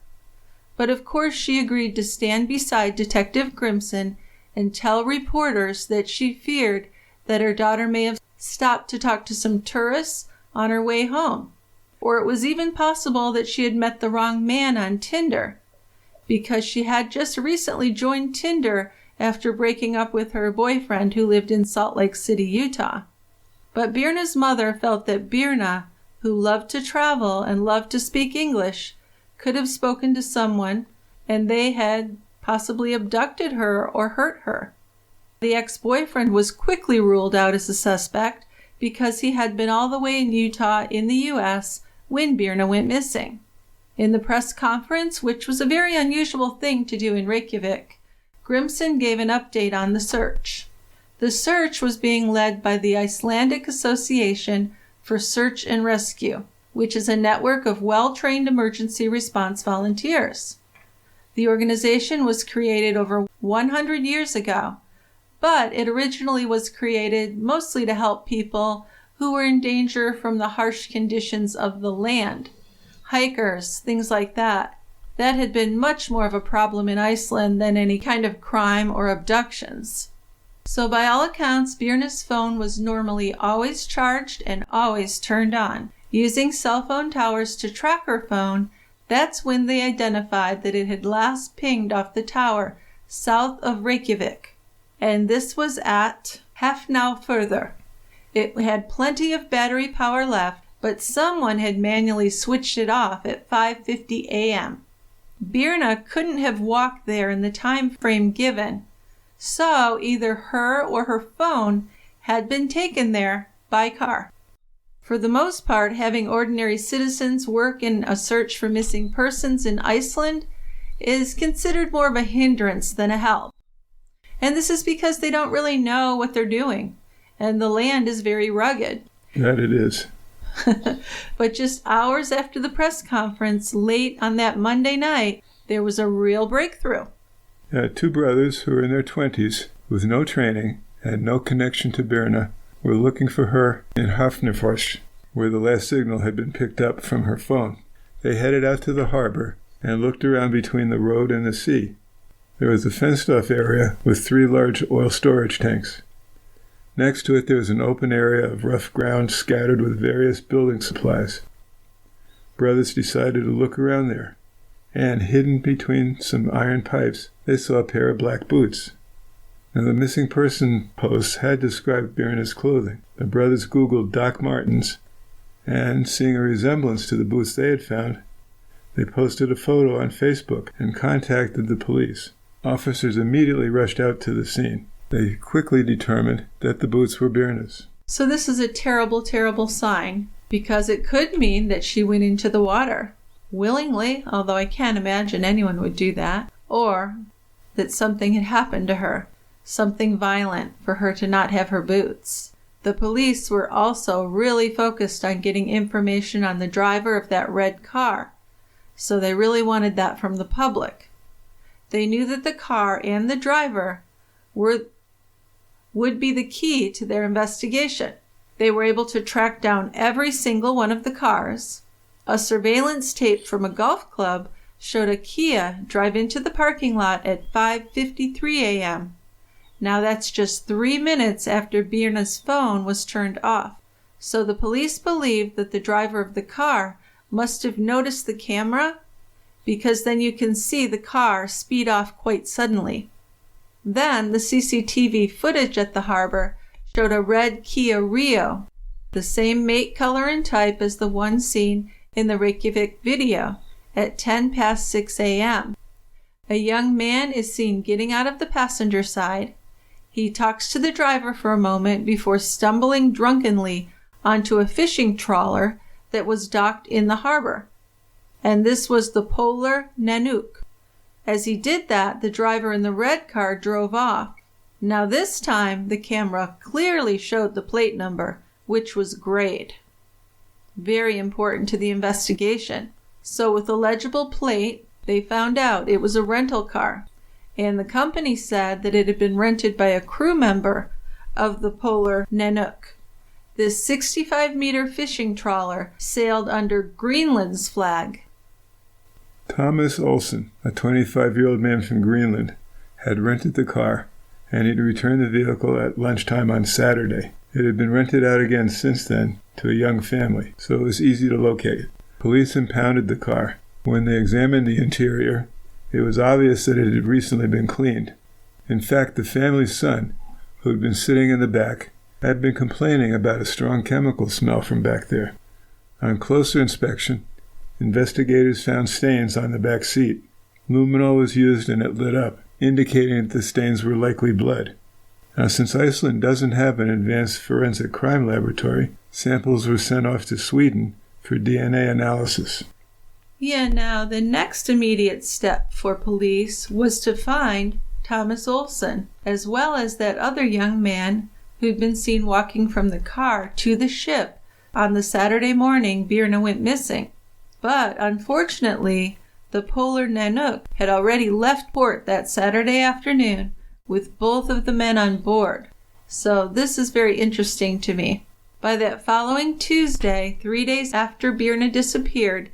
But of course she agreed to stand beside Detective Grimson and tell reporters that she feared that her daughter may have stopped to talk to some tourists on her way home. Or it was even possible that she had met the wrong man on Tinder, because she had just recently joined Tinder after breaking up with her boyfriend who lived in Salt Lake City, Utah. But Birna's mother felt that Birna, who loved to travel and loved to speak English, could have spoken to someone and they had possibly abducted her or hurt her. The ex-boyfriend was quickly ruled out as a suspect because he had been all the way in Utah in the U.S. when Birna went missing. In the press conference, which was a very unusual thing to do in Reykjavik, Grimson gave an update on the search. The search was being led by the Icelandic Association for Search and Rescue, which is a network of well-trained emergency response volunteers. The organization was created over 100 years ago, but it originally was created mostly to help people who were in danger from the harsh conditions of the land. Hikers, things like that. That had been much more of a problem in Iceland than any kind of crime or abductions. So by all accounts, Birna's phone was normally always charged and always turned on. Using cell phone towers to track her phone, that's when they identified that it had last pinged off the tower south of Reykjavik. And this was at Hafnarfjörður. It had plenty of battery power left, but someone had manually switched it off at 5:50 a.m. Birna couldn't have walked there in the time frame given, so either her or her phone had been taken there by car. For the most part, having ordinary citizens work in a search for missing persons in Iceland is considered more of a hindrance than a help. And this is because they don't really know what they're doing, and the land is very rugged. That it is. But just hours after the press conference, late on that Monday night, there was a real breakthrough. Two brothers who were in their 20s, with no training and no connection to Birna, were looking for her in Hafnarfjörður, where the last signal had been picked up from her phone. They headed out to the harbor and looked around between the road and the sea. There was a fenced-off area with 3 large oil storage tanks. Next to it there was an open area of rough ground scattered with various building supplies. Brothers decided to look around there, and hidden between some iron pipes, they saw a pair of black boots. Now, the missing person posts had described Birna's clothing. The brothers Googled Doc Martens, and seeing a resemblance to the boots they had found, they posted a photo on Facebook and contacted the police. Officers immediately rushed out to the scene. They quickly determined that the boots were Birna's. So this is a terrible, terrible sign, because it could mean that she went into the water willingly, although I can't imagine anyone would do that, or that something had happened to her, something violent for her to not have her boots. The police were also really focused on getting information on the driver of that red car, so they really wanted that from the public. They knew that the car and the driver would be the key to their investigation. They were able to track down every single one of the cars. A surveillance tape from a golf club showed a Kia drive into the parking lot at 5:53 a.m. Now that's just 3 minutes after Birna's phone was turned off. So the police believe that the driver of the car must have noticed the camera, because then you can see the car speed off quite suddenly. Then the CCTV footage at the harbor showed a red Kia Rio, the same make, color, and type as the one seen in the Reykjavik video, at 6 a.m. A young man is seen getting out of the passenger side. He talks to the driver for a moment before stumbling drunkenly onto a fishing trawler that was docked in the harbor. And this was the Polar Nanook. As he did that, the driver in the red car drove off. Now this time, the camera clearly showed the plate number, which was great. Very important to the investigation. So with a legible plate, they found out it was a rental car, and the company said that it had been rented by a crew member of the Polar Nanook. This 65-meter fishing trawler sailed under Greenland's flag. Thomas Olsen, a 25-year-old man from Greenland, had rented the car, and he'd returned the vehicle at lunchtime on Saturday. It had been rented out again since then to a young family, so it was easy to locate. Police impounded the car. When they examined the interior, it was obvious that it had recently been cleaned. In fact, the family's son, who had been sitting in the back, had been complaining about a strong chemical smell from back there. On closer inspection, investigators found stains on the back seat. Luminol was used and it lit up, indicating that the stains were likely blood. Now, since Iceland doesn't have an advanced forensic crime laboratory, samples were sent off to Sweden for DNA analysis. Yeah, now the next immediate step for police was to find Thomas Olsen, as well as that other young man who'd been seen walking from the car to the ship on the Saturday morning Birna went missing. But unfortunately, the Polar Nanook had already left port that Saturday afternoon with both of the men on board. So this is very interesting to me. By that following Tuesday, 3 days after Birna disappeared,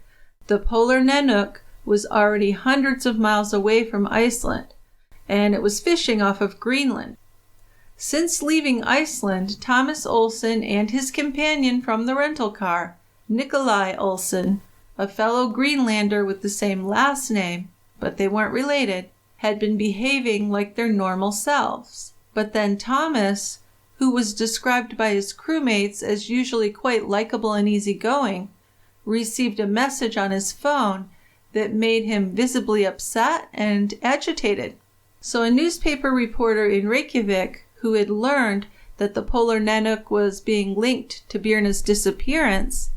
the Polar Nanook was already hundreds of miles away from Iceland, and it was fishing off of Greenland. Since leaving Iceland, Thomas Olsen and his companion from the rental car, Nikolai Olsen, a fellow Greenlander with the same last name, but they weren't related, had been behaving like their normal selves. But then Thomas, who was described by his crewmates as usually quite likable and easygoing, received a message on his phone that made him visibly upset and agitated. So a newspaper reporter in Reykjavik, who had learned that the Polar Nanook was being linked to Birna's disappearance,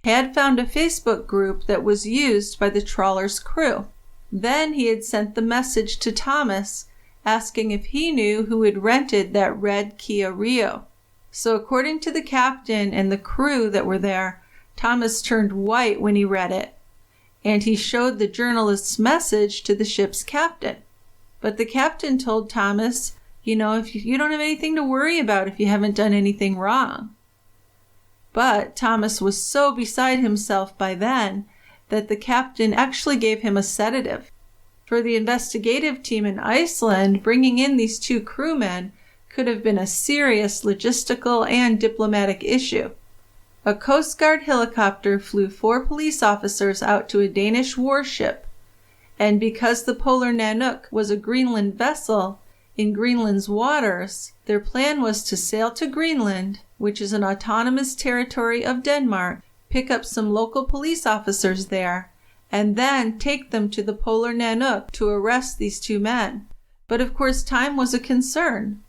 had found a Facebook group that was used by the trawler's crew. Then he had sent the message to Thomas asking if he knew who had rented that red Kia Rio. So according to the captain and the crew that were there, Thomas turned white when he read it, and he showed the journalist's message to the ship's captain. But the captain told Thomas, if you don't have anything to worry about if you haven't done anything wrong. But Thomas was so beside himself by then that the captain actually gave him a sedative. For the investigative team in Iceland, bringing in these two crewmen could have been a serious logistical and diplomatic issue. A Coast Guard helicopter flew 4 police officers out to a Danish warship, and because the Polar Nanook was a Greenland vessel in Greenland's waters, their plan was to sail to Greenland, which is an autonomous territory of Denmark, pick up some local police officers there, and then take them to the Polar Nanook to arrest these 2 men. But of course time was a concern.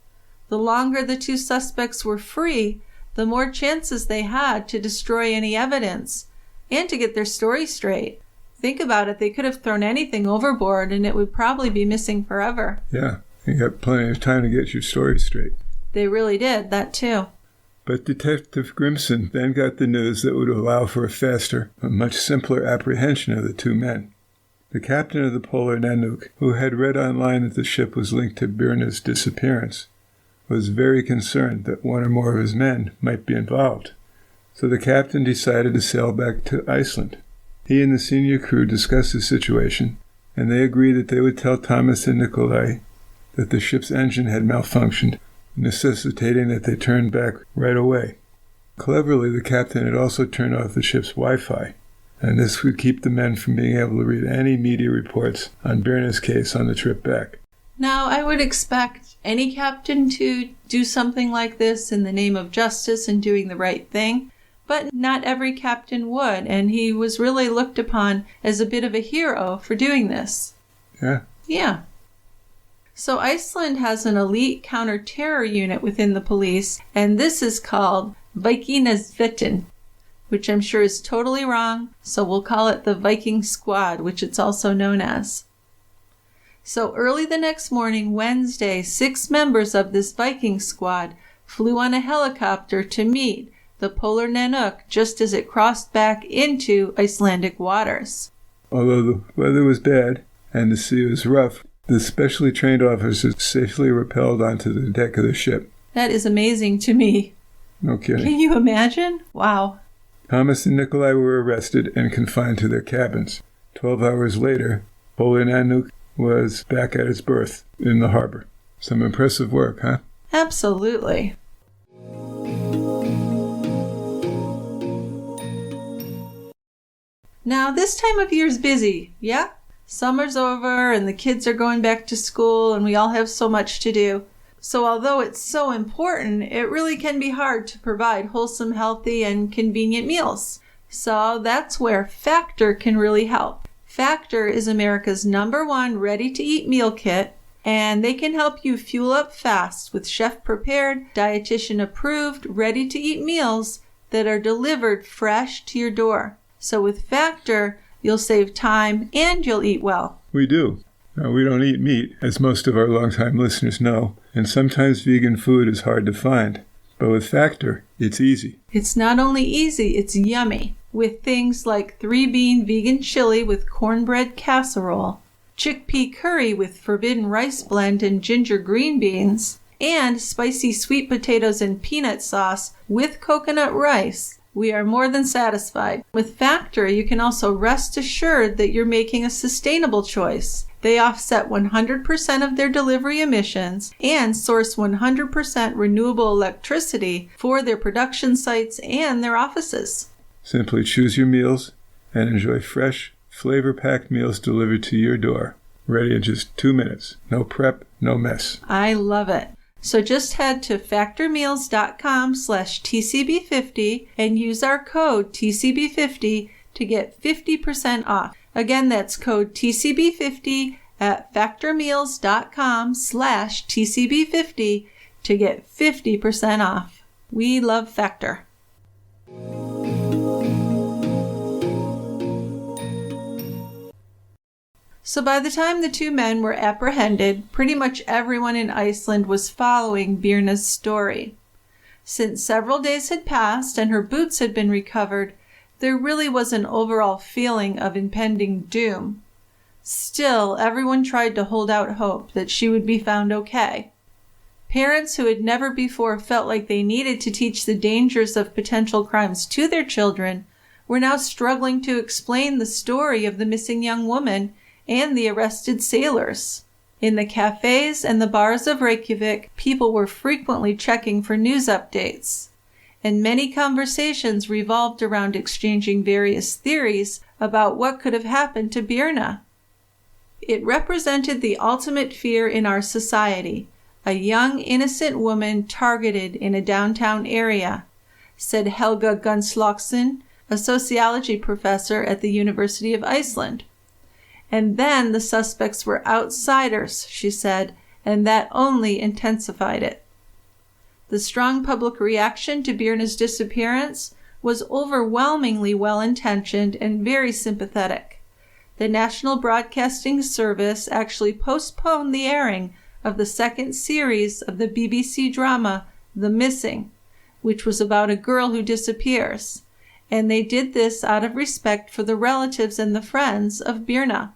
The longer the 2 suspects were free, the more chances they had to destroy any evidence and to get their story straight. Think about it. They could have thrown anything overboard and it would probably be missing forever. Yeah, you got plenty of time to get your story straight. They really did, that too. But Detective Grimson then got the news that would allow for a faster, but much simpler apprehension of the two men. The captain of the Polar Nanook, who had read online that the ship was linked to Birna's disappearance, was very concerned that one or more of his men might be involved. So the captain decided to sail back to Iceland. He and the senior crew discussed the situation, and they agreed that they would tell Thomas and Nikolai that the ship's engine had malfunctioned, necessitating that they turn back right away. Cleverly, the captain had also turned off the ship's Wi-Fi, and this would keep the men from being able to read any media reports on Birna's case on the trip back. Now, I would expect any captain to do something like this in the name of justice and doing the right thing, but not every captain would, and he was really looked upon as a bit of a hero for doing this. Yeah. So Iceland has an elite counter-terror unit within the police, and this is called Vikingasveitin, which I'm sure is totally wrong, so we'll call it the Viking Squad, which it's also known as. So early the next morning, Wednesday, 6 members of this Viking Squad flew on a helicopter to meet the Polar Nanook just as it crossed back into Icelandic waters. Although the weather was bad and the sea was rough, the specially trained officers safely rappelled onto the deck of the ship. That is amazing to me. No kidding. Can you imagine? Wow. Thomas and Nikolai were arrested and confined to their cabins. 12 hours later, Polar Nanook was back at its berth in the harbor. Some impressive work, huh? Absolutely. Now, this time of year is busy, yeah? Summer's over and the kids are going back to school and we all have so much to do. So although it's so important, it really can be hard to provide wholesome, healthy, and convenient meals. So that's where Factor can really help. Factor is America's #1 ready-to-eat meal kit, and they can help you fuel up fast with chef-prepared, dietitian-approved, ready-to-eat meals that are delivered fresh to your door. So with Factor, you'll save time and you'll eat well. We do. Now, we don't eat meat, as most of our longtime listeners know, and sometimes vegan food is hard to find. But with Factor, it's easy. It's not only easy, it's yummy. With things like 3-bean vegan chili with cornbread casserole, chickpea curry with forbidden rice blend and ginger green beans, and spicy sweet potatoes and peanut sauce with coconut rice, we are more than satisfied. With Factor, you can also rest assured that you're making a sustainable choice. They offset 100% of their delivery emissions and source 100% renewable electricity for their production sites and their offices. Simply choose your meals and enjoy fresh, flavor-packed meals delivered to your door. Ready in just 2 minutes. No prep, no mess. I love it. So just head to factormeals.com/TCB50 and use our code TCB50 to get 50% off. Again, that's code TCB50 at factormeals.com/TCB50 to get 50% off. We love Factor. So by the time the two men were apprehended, pretty much everyone in Iceland was following Birna's story. Since several days had passed and her boots had been recovered, there really was an overall feeling of impending doom. Still, everyone tried to hold out hope that she would be found okay. Parents who had never before felt like they needed to teach the dangers of potential crimes to their children were now struggling to explain the story of the missing young woman and the arrested sailors. In the cafes and the bars of Reykjavik, people were frequently checking for news updates, and many conversations revolved around exchanging various theories about what could have happened to Birna. It represented the ultimate fear in our society, a young, innocent woman targeted in a downtown area, said Helga Gunsloksen, a sociology professor at the University of Iceland. And then the suspects were outsiders, she said, and that only intensified it. The strong public reaction to Birna's disappearance was overwhelmingly well-intentioned and very sympathetic. the National Broadcasting Service actually postponed the airing of the second series of the BBC drama The Missing, which was about a girl who disappears, and they did this out of respect for the relatives and the friends of Birna.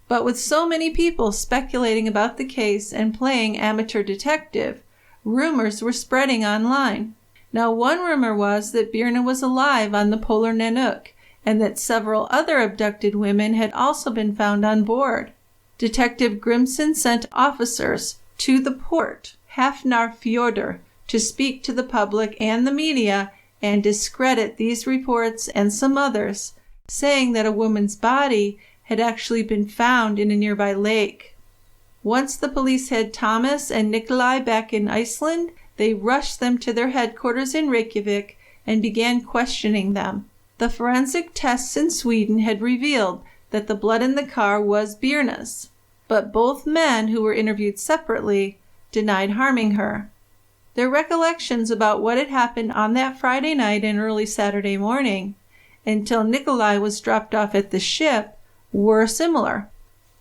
But with so many people speculating about the case and playing amateur detective, rumors were spreading online. Now, one rumor was that Birna was alive on the Polar Nanook, and that several other abducted women had also been found on board. Detective Grimson sent officers to the port, Hafnarfjordur, to speak to the public and the media and discredit these reports and some others, saying that a woman's body had actually been found in a nearby lake. Once the police had Thomas and Nikolai back in Iceland, they rushed them to their headquarters in Reykjavik and began questioning them. The forensic tests in Sweden had revealed that the blood in the car was Birna's, but both men, who were interviewed separately, denied harming her. Their recollections about what had happened on that Friday night and early Saturday morning, until Nikolai was dropped off at the ship, were similar.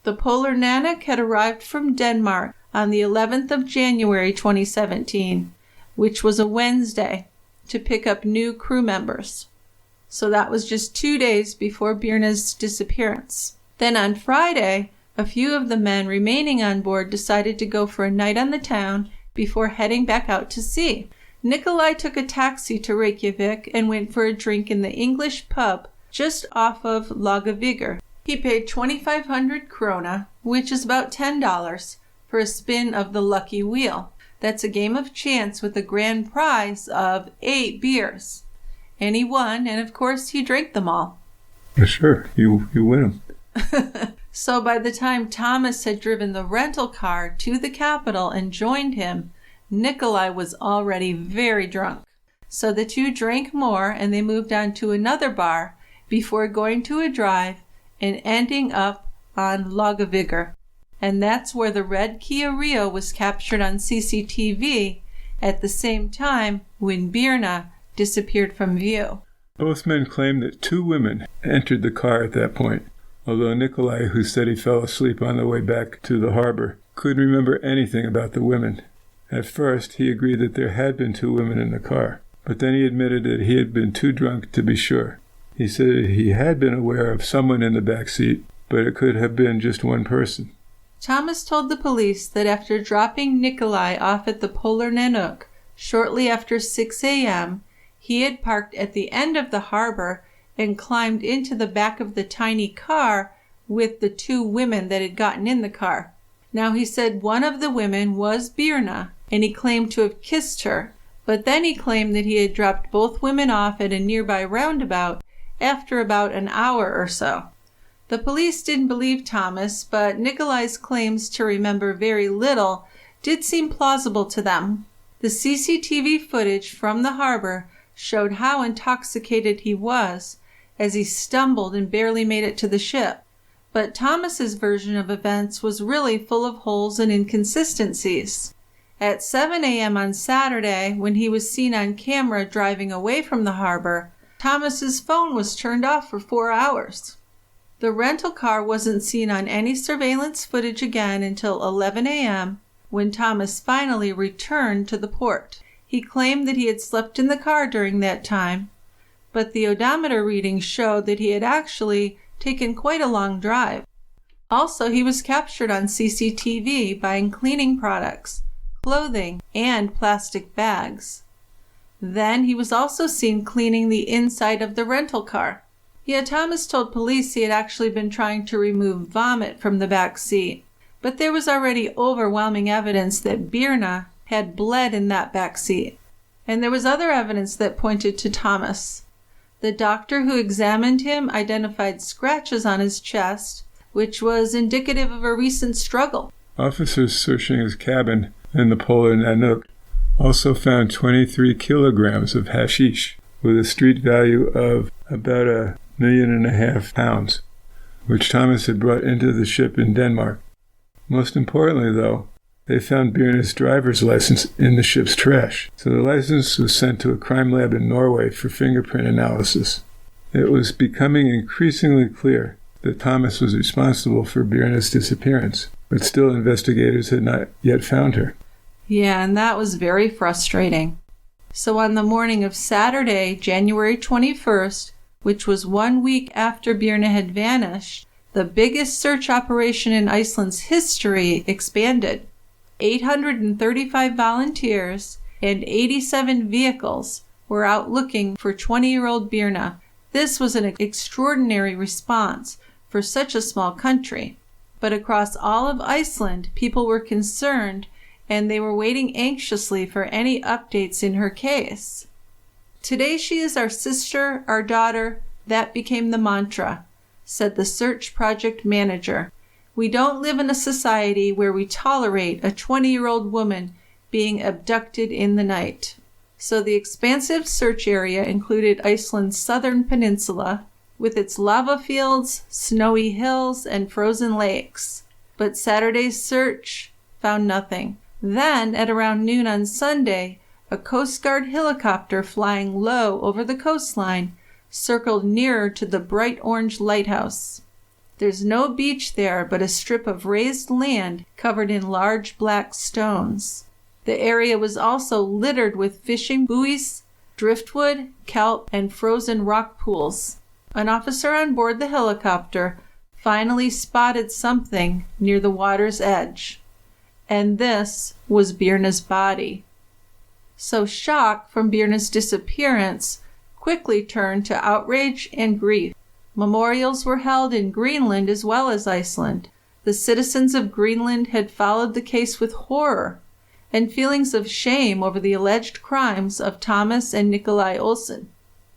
The Polar Nanook had arrived from Denmark on the 11th of January 2017, which was a Wednesday, to pick up new crew members. So that was just 2 days before Birna's disappearance. Then on Friday, a few of the men remaining on board decided to go for a night on the town before heading back out to sea. Nikolai took a taxi to Reykjavik and went for a drink in the English pub just off of Laugavigr. He paid 2,500 krona, which is about $10, for a spin of the Lucky Wheel. That's a game of chance with a grand prize of 8 beers. And he won, and of course he drank them all. Sure, you win them. So by the time Thomas had driven the rental car to the capital and joined him, Nikolai was already very drunk. So the two drank more, and they moved on to another bar before going to a drive and ending up on Laugavigr. And that's where the red Kia Rio was captured on CCTV at the same time when Birna disappeared from view. Both men claimed that 2 women entered the car at that point, although Nikolai, who said he fell asleep on the way back to the harbor, couldn't remember anything about the women. At first, he agreed that there had been 2 women in the car, but then he admitted that he had been too drunk to be sure. He said he had been aware of someone in the back seat, but it could have been just one person. Thomas told the police that after dropping Nikolai off at the Polar Nanook shortly after 6 a.m., he had parked at the end of the harbor and climbed into the back of the tiny car with the 2 women that had gotten in the car. Now, he said one of the women was Birna, and he claimed to have kissed her, but then he claimed that he had dropped both women off at a nearby roundabout after about an hour or so. The police didn't believe Thomas, but Nikolai's claims to remember very little did seem plausible to them. The CCTV footage from the harbor showed how intoxicated he was as he stumbled and barely made it to the ship. But Thomas's version of events was really full of holes and inconsistencies. At 7 a.m. on Saturday, when he was seen on camera driving away from the harbor, Thomas's phone was turned off for 4 hours. The rental car wasn't seen on any surveillance footage again until 11 a.m., when Thomas finally returned to the port. He claimed that he had slept in the car during that time, but the odometer readings showed that he had actually taken quite a long drive. Also, he was captured on CCTV buying cleaning products, clothing, and plastic bags. Then he was also seen cleaning the inside of the rental car. Yet Thomas told police he had actually been trying to remove vomit from the back seat, but there was already overwhelming evidence that Birna had bled in that back seat. And there was other evidence that pointed to Thomas. The doctor who examined him identified scratches on his chest, which was indicative of a recent struggle. Officers searching his cabin in the Polar Nanook also found 23 kilograms of hashish with a street value of about £1.5 million, which Thomas had brought into the ship in Denmark. Most importantly, though, they found Birna's driver's license in the ship's trash, so the license was sent to a crime lab in Norway for fingerprint analysis. It was becoming increasingly clear that Thomas was responsible for Birna's disappearance, but still investigators had not yet found her. Yeah, and that was very frustrating. So on the morning of Saturday, January 21st, which was 1 week after Birna had vanished, the biggest search operation in Iceland's history expanded. 835 volunteers and 87 vehicles were out looking for 20-year-old Birna. This was an extraordinary response for such a small country. But across all of Iceland, people were concerned, and they were waiting anxiously for any updates in her case. "Today she is our sister, our daughter," that became the mantra, said the search project manager. "We don't live in a society where we tolerate a 20-year-old woman being abducted in the night." So the expansive search area included Iceland's southern peninsula, with its lava fields, snowy hills, and frozen lakes. But Saturday's search found nothing. Then, at around noon on Sunday, a Coast Guard helicopter flying low over the coastline circled nearer to the bright orange lighthouse. There's no beach there, but a strip of raised land covered in large black stones. The area was also littered with fishing buoys, driftwood, kelp, and frozen rock pools. An officer on board the helicopter finally spotted something near the water's edge. And this was Birna's body. So shock from Birna's disappearance quickly turned to outrage and grief. Memorials were held in Greenland as well as Iceland. The citizens of Greenland had followed the case with horror and feelings of shame over the alleged crimes of Thomas and Nikolai Olsen.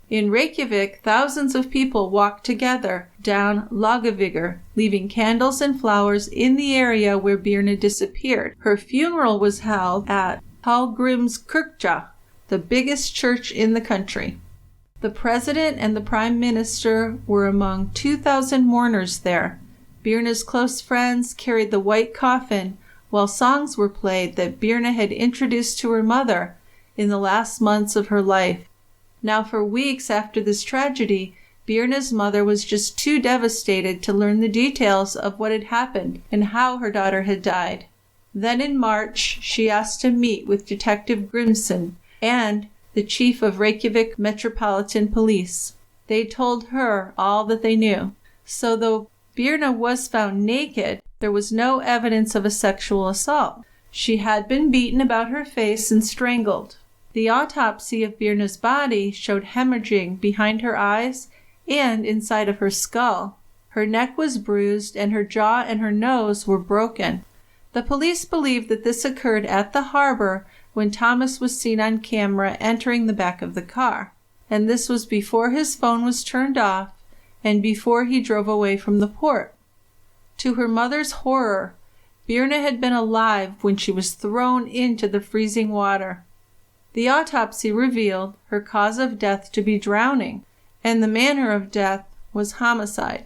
In Reykjavik, thousands of people walked together down Laugaveggur, leaving candles and flowers in the area where Birna disappeared. Her funeral was held at Hallgrímskirkja, the biggest church in the country. The president and the prime minister were among 2,000 mourners there. Birna's close friends carried the white coffin while songs were played that Birna had introduced to her mother in the last months of her life. Now, for weeks after this tragedy, Birna's mother was just too devastated to learn the details of what had happened and how her daughter had died. Then in March, she asked to meet with Detective Grimson and the chief of Reykjavik Metropolitan Police. They told her all that they knew. So though Birna was found naked, there was no evidence of a sexual assault. She had been beaten about her face and strangled. The autopsy of Birna's body showed hemorrhaging behind her eyes and inside of her skull. Her neck was bruised and her jaw and her nose were broken. The police believed that this occurred at the harbor when Thomas was seen on camera entering the back of the car. And this was before his phone was turned off and before he drove away from the port. To her mother's horror, Birna had been alive when she was thrown into the freezing water. The autopsy revealed her cause of death to be drowning, and the manner of death was homicide.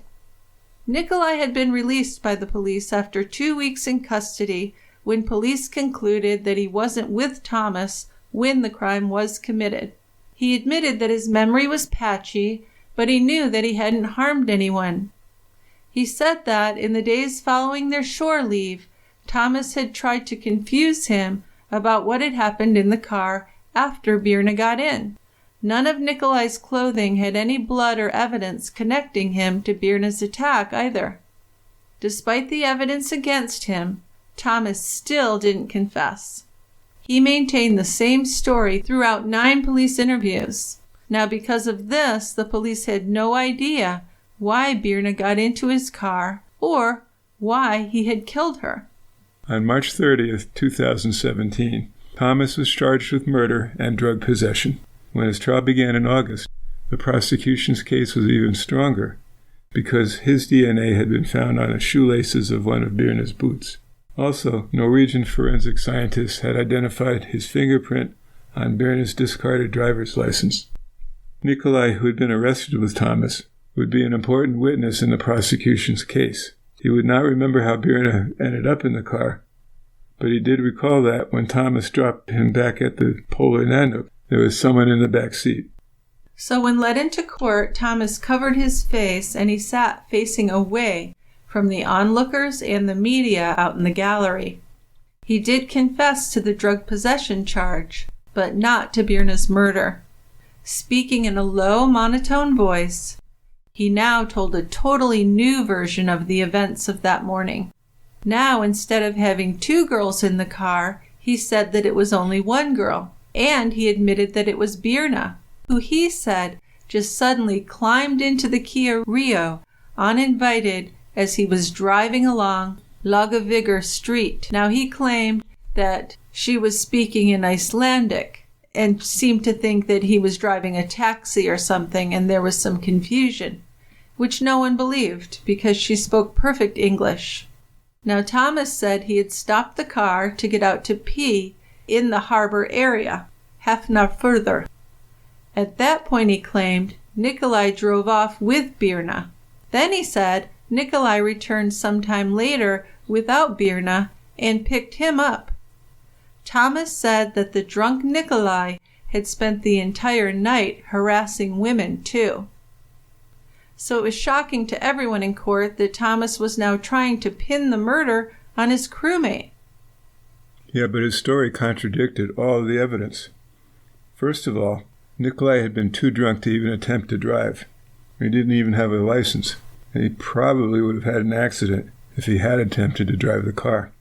Nikolai had been released by the police after 2 weeks in custody when police concluded that he wasn't with Thomas when the crime was committed. He admitted that his memory was patchy, but he knew that he hadn't harmed anyone. He said that in the days following their shore leave, Thomas had tried to confuse him about what had happened in the car after Birna got in. None of Nikolai's clothing had any blood or evidence connecting him to Birna's attack either. Despite the evidence against him, Thomas still didn't confess. He maintained the same story throughout 9 police interviews. Now, because of this, the police had no idea why Birna got into his car or why he had killed her. On March 30th, 2017, Thomas was charged with murder and drug possession. When his trial began in August, the prosecution's case was even stronger because his DNA had been found on the shoelaces of one of Birna's boots. Also, Norwegian forensic scientists had identified his fingerprint on Birna's discarded driver's license. Nikolai, who had been arrested with Thomas, would be an important witness in the prosecution's case. He would not remember how Birna ended up in the car, but he did recall that when Thomas dropped him back at the Polar Nanook, there was someone in the back seat. So when led into court, Thomas covered his face and he sat facing away from the onlookers and the media out in the gallery. He did confess to the drug possession charge, but not to Birna's murder. Speaking in a low, monotone voice, he now told a totally new version of the events of that morning. Now, instead of having 2 girls in the car, he said that it was only 1 girl, and he admitted that it was Birna, who he said just suddenly climbed into the Kia Rio uninvited as he was driving along Laugavigr Street. Now he claimed that she was speaking in Icelandic and seemed to think that he was driving a taxi or something, and there was some confusion, which no one believed because she spoke perfect English. Now Thomas said he had stopped the car to get out to pee in the harbor area, Hafnarfjörður. At that point, he claimed, Nikolai drove off with Birna. Then he said Nikolai returned sometime later without Birna and picked him up. Thomas said that the drunk Nikolai had spent the entire night harassing women too. So it was shocking to everyone in court that Thomas was now trying to pin the murder on his crewmate. Yeah, but his story contradicted all of the evidence. First of all, Nikolai had been too drunk to even attempt to drive. He didn't even have a license, and he probably would have had an accident if he had attempted to drive the car.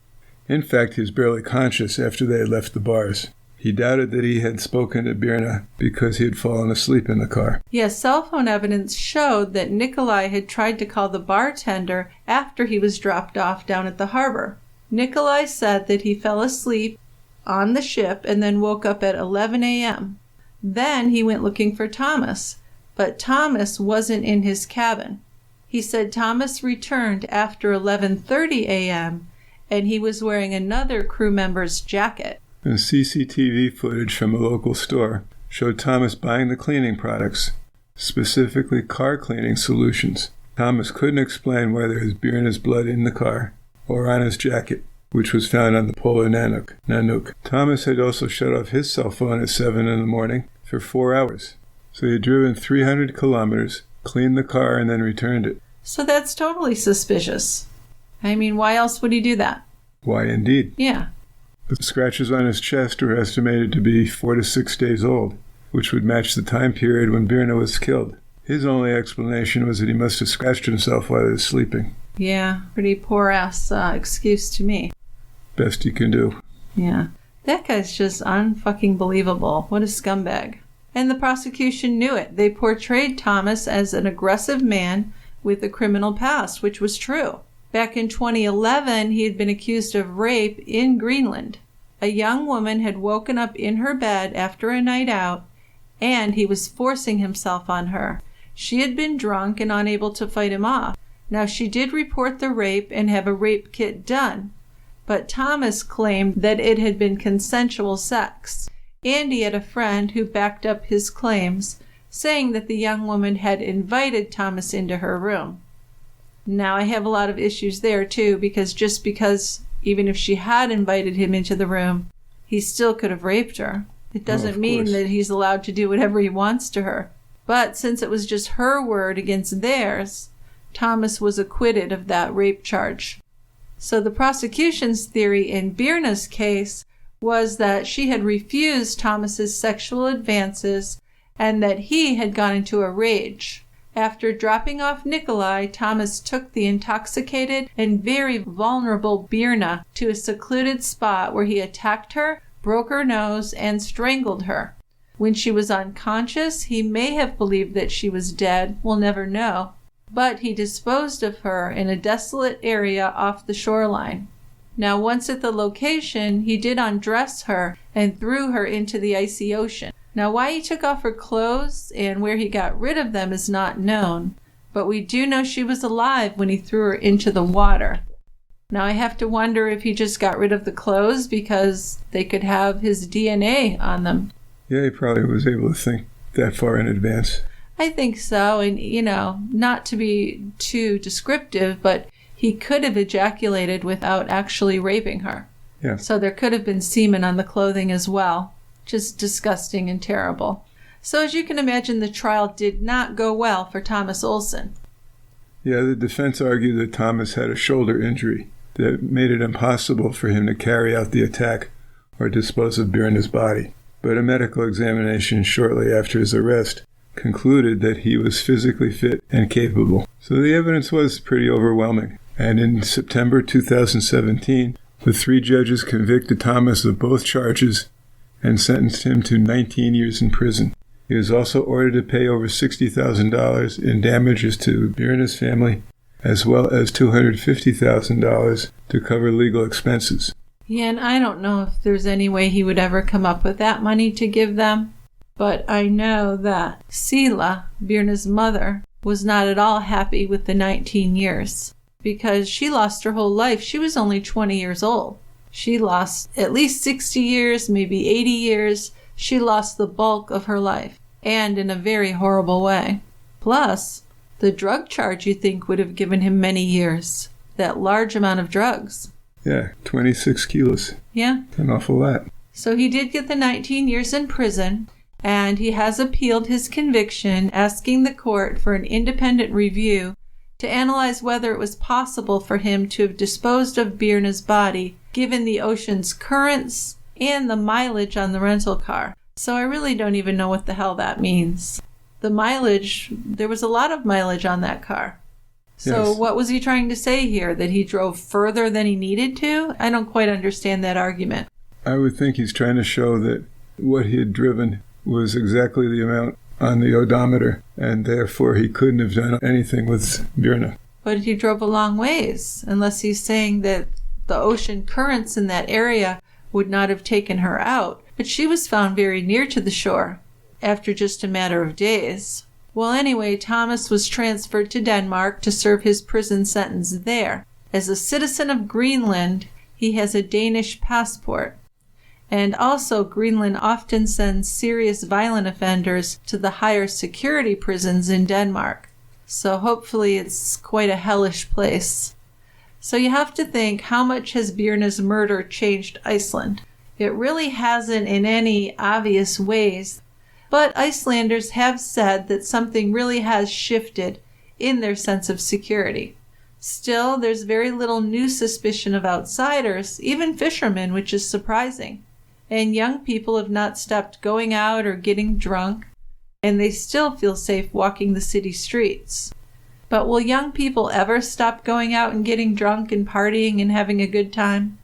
In fact, he was barely conscious after they had left the bars. He doubted that he had spoken to Birna because he had fallen asleep in the car. Yes, cell phone evidence showed that Nikolai had tried to call the bartender after he was dropped off down at the harbor. Nikolai said that he fell asleep on the ship and then woke up at 11 a.m. Then he went looking for Thomas, but Thomas wasn't in his cabin. He said Thomas returned after 11:30 a.m. and he was wearing another crew member's jacket. And CCTV footage from a local store showed Thomas buying the cleaning products, specifically car cleaning solutions. Thomas couldn't explain why there was Birna's blood in the car or on his jacket, which was found on the Polar Nanook. Thomas had also shut off his cell phone at 7 in the morning for 4 hours. So he had driven 300 kilometers, cleaned the car, and then returned it. So that's totally suspicious. I mean, why else would he do that? Why, indeed. Yeah. The scratches on his chest were estimated to be 4 to 6 days old, which would match the time period when Birna was killed. His only explanation was that he must have scratched himself while he was sleeping. Yeah, pretty poor-ass excuse to me. Best you can do. Yeah. That guy's just unfucking believable. What a scumbag. And the prosecution knew it. They portrayed Thomas as an aggressive man with a criminal past, which was true. Back in 2011, he had been accused of rape in Greenland. A young woman had woken up in her bed after a night out, and he was forcing himself on her. She had been drunk and unable to fight him off. Now, she did report the rape and have a rape kit done, but Thomas claimed that it had been consensual sex, and he had a friend who backed up his claims, saying that the young woman had invited Thomas into her room. Now, I have a lot of issues there, too, because even if she had invited him into the room, he still could have raped her. It doesn't mean that he's allowed to do whatever he wants to her. But since it was just her word against theirs, Thomas was acquitted of that rape charge. So the prosecution's theory in Birna's case was that she had refused Thomas's sexual advances and that he had gone into a rage. After dropping off Nikolai, Thomas took the intoxicated and very vulnerable Birna to a secluded spot where he attacked her, broke her nose, and strangled her. When she was unconscious, he may have believed that she was dead, we'll never know, but he disposed of her in a desolate area off the shoreline. Now, once at the location, he did undress her and threw her into the icy ocean. Now, why he took off her clothes and where he got rid of them is not known, but we do know she was alive when he threw her into the water. Now, I have to wonder if he just got rid of the clothes because they could have his DNA on them. Yeah, he probably was able to think that far in advance. I think so, and, not to be too descriptive, but he could have ejaculated without actually raping her. Yeah. So there could have been semen on the clothing as well. Just disgusting and terrible. So as you can imagine, the trial did not go well for Thomas Olsen. Yeah, the defense argued that Thomas had a shoulder injury that made it impossible for him to carry out the attack or dispose of Birna's body. But a medical examination shortly after his arrest concluded that he was physically fit and capable. So the evidence was pretty overwhelming. And in September 2017, the 3 judges convicted Thomas of both charges and sentenced him to 19 years in prison. He was also ordered to pay over $60,000 in damages to Birna's family, as well as $250,000 to cover legal expenses. Yeah, and I don't know if there's any way he would ever come up with that money to give them, but I know that Sila, Birna's mother, was not at all happy with the 19 years because she lost her whole life. She was only 20 years old. She lost at least 60 years, maybe 80 years. She lost the bulk of her life, and in a very horrible way. Plus, the drug charge you think would have given him many years. That large amount of drugs. Yeah, 26 kilos. Yeah. An awful lot. So he did get the 19 years in prison, and he has appealed his conviction, asking the court for an independent review to analyze whether it was possible for him to have disposed of Birna's body, given the ocean's currents and the mileage on the rental car. So I really don't even know what the hell that means. The mileage, there was a lot of mileage on that car. So Yes. What was he trying to say here? That he drove further than he needed to? I don't quite understand that argument. I would think he's trying to show that what he had driven was exactly the amount on the odometer, and therefore he couldn't have done anything with Birna. But he drove a long ways, unless he's saying that the ocean currents in that area would not have taken her out. But she was found very near to the shore after just a matter of days. Well, anyway, Thomas was transferred to Denmark to serve his prison sentence there. As a citizen of Greenland, he has a Danish passport. And also, Greenland often sends serious violent offenders to the higher security prisons in Denmark. So hopefully it's quite a hellish place. So you have to think, how much has Birna's murder changed Iceland? It really hasn't in any obvious ways, but Icelanders have said that something really has shifted in their sense of security. Still, there's very little new suspicion of outsiders, even fishermen, which is surprising. And young people have not stopped going out or getting drunk, and they still feel safe walking the city streets. But will young people ever stop going out and getting drunk and partying and having a good time?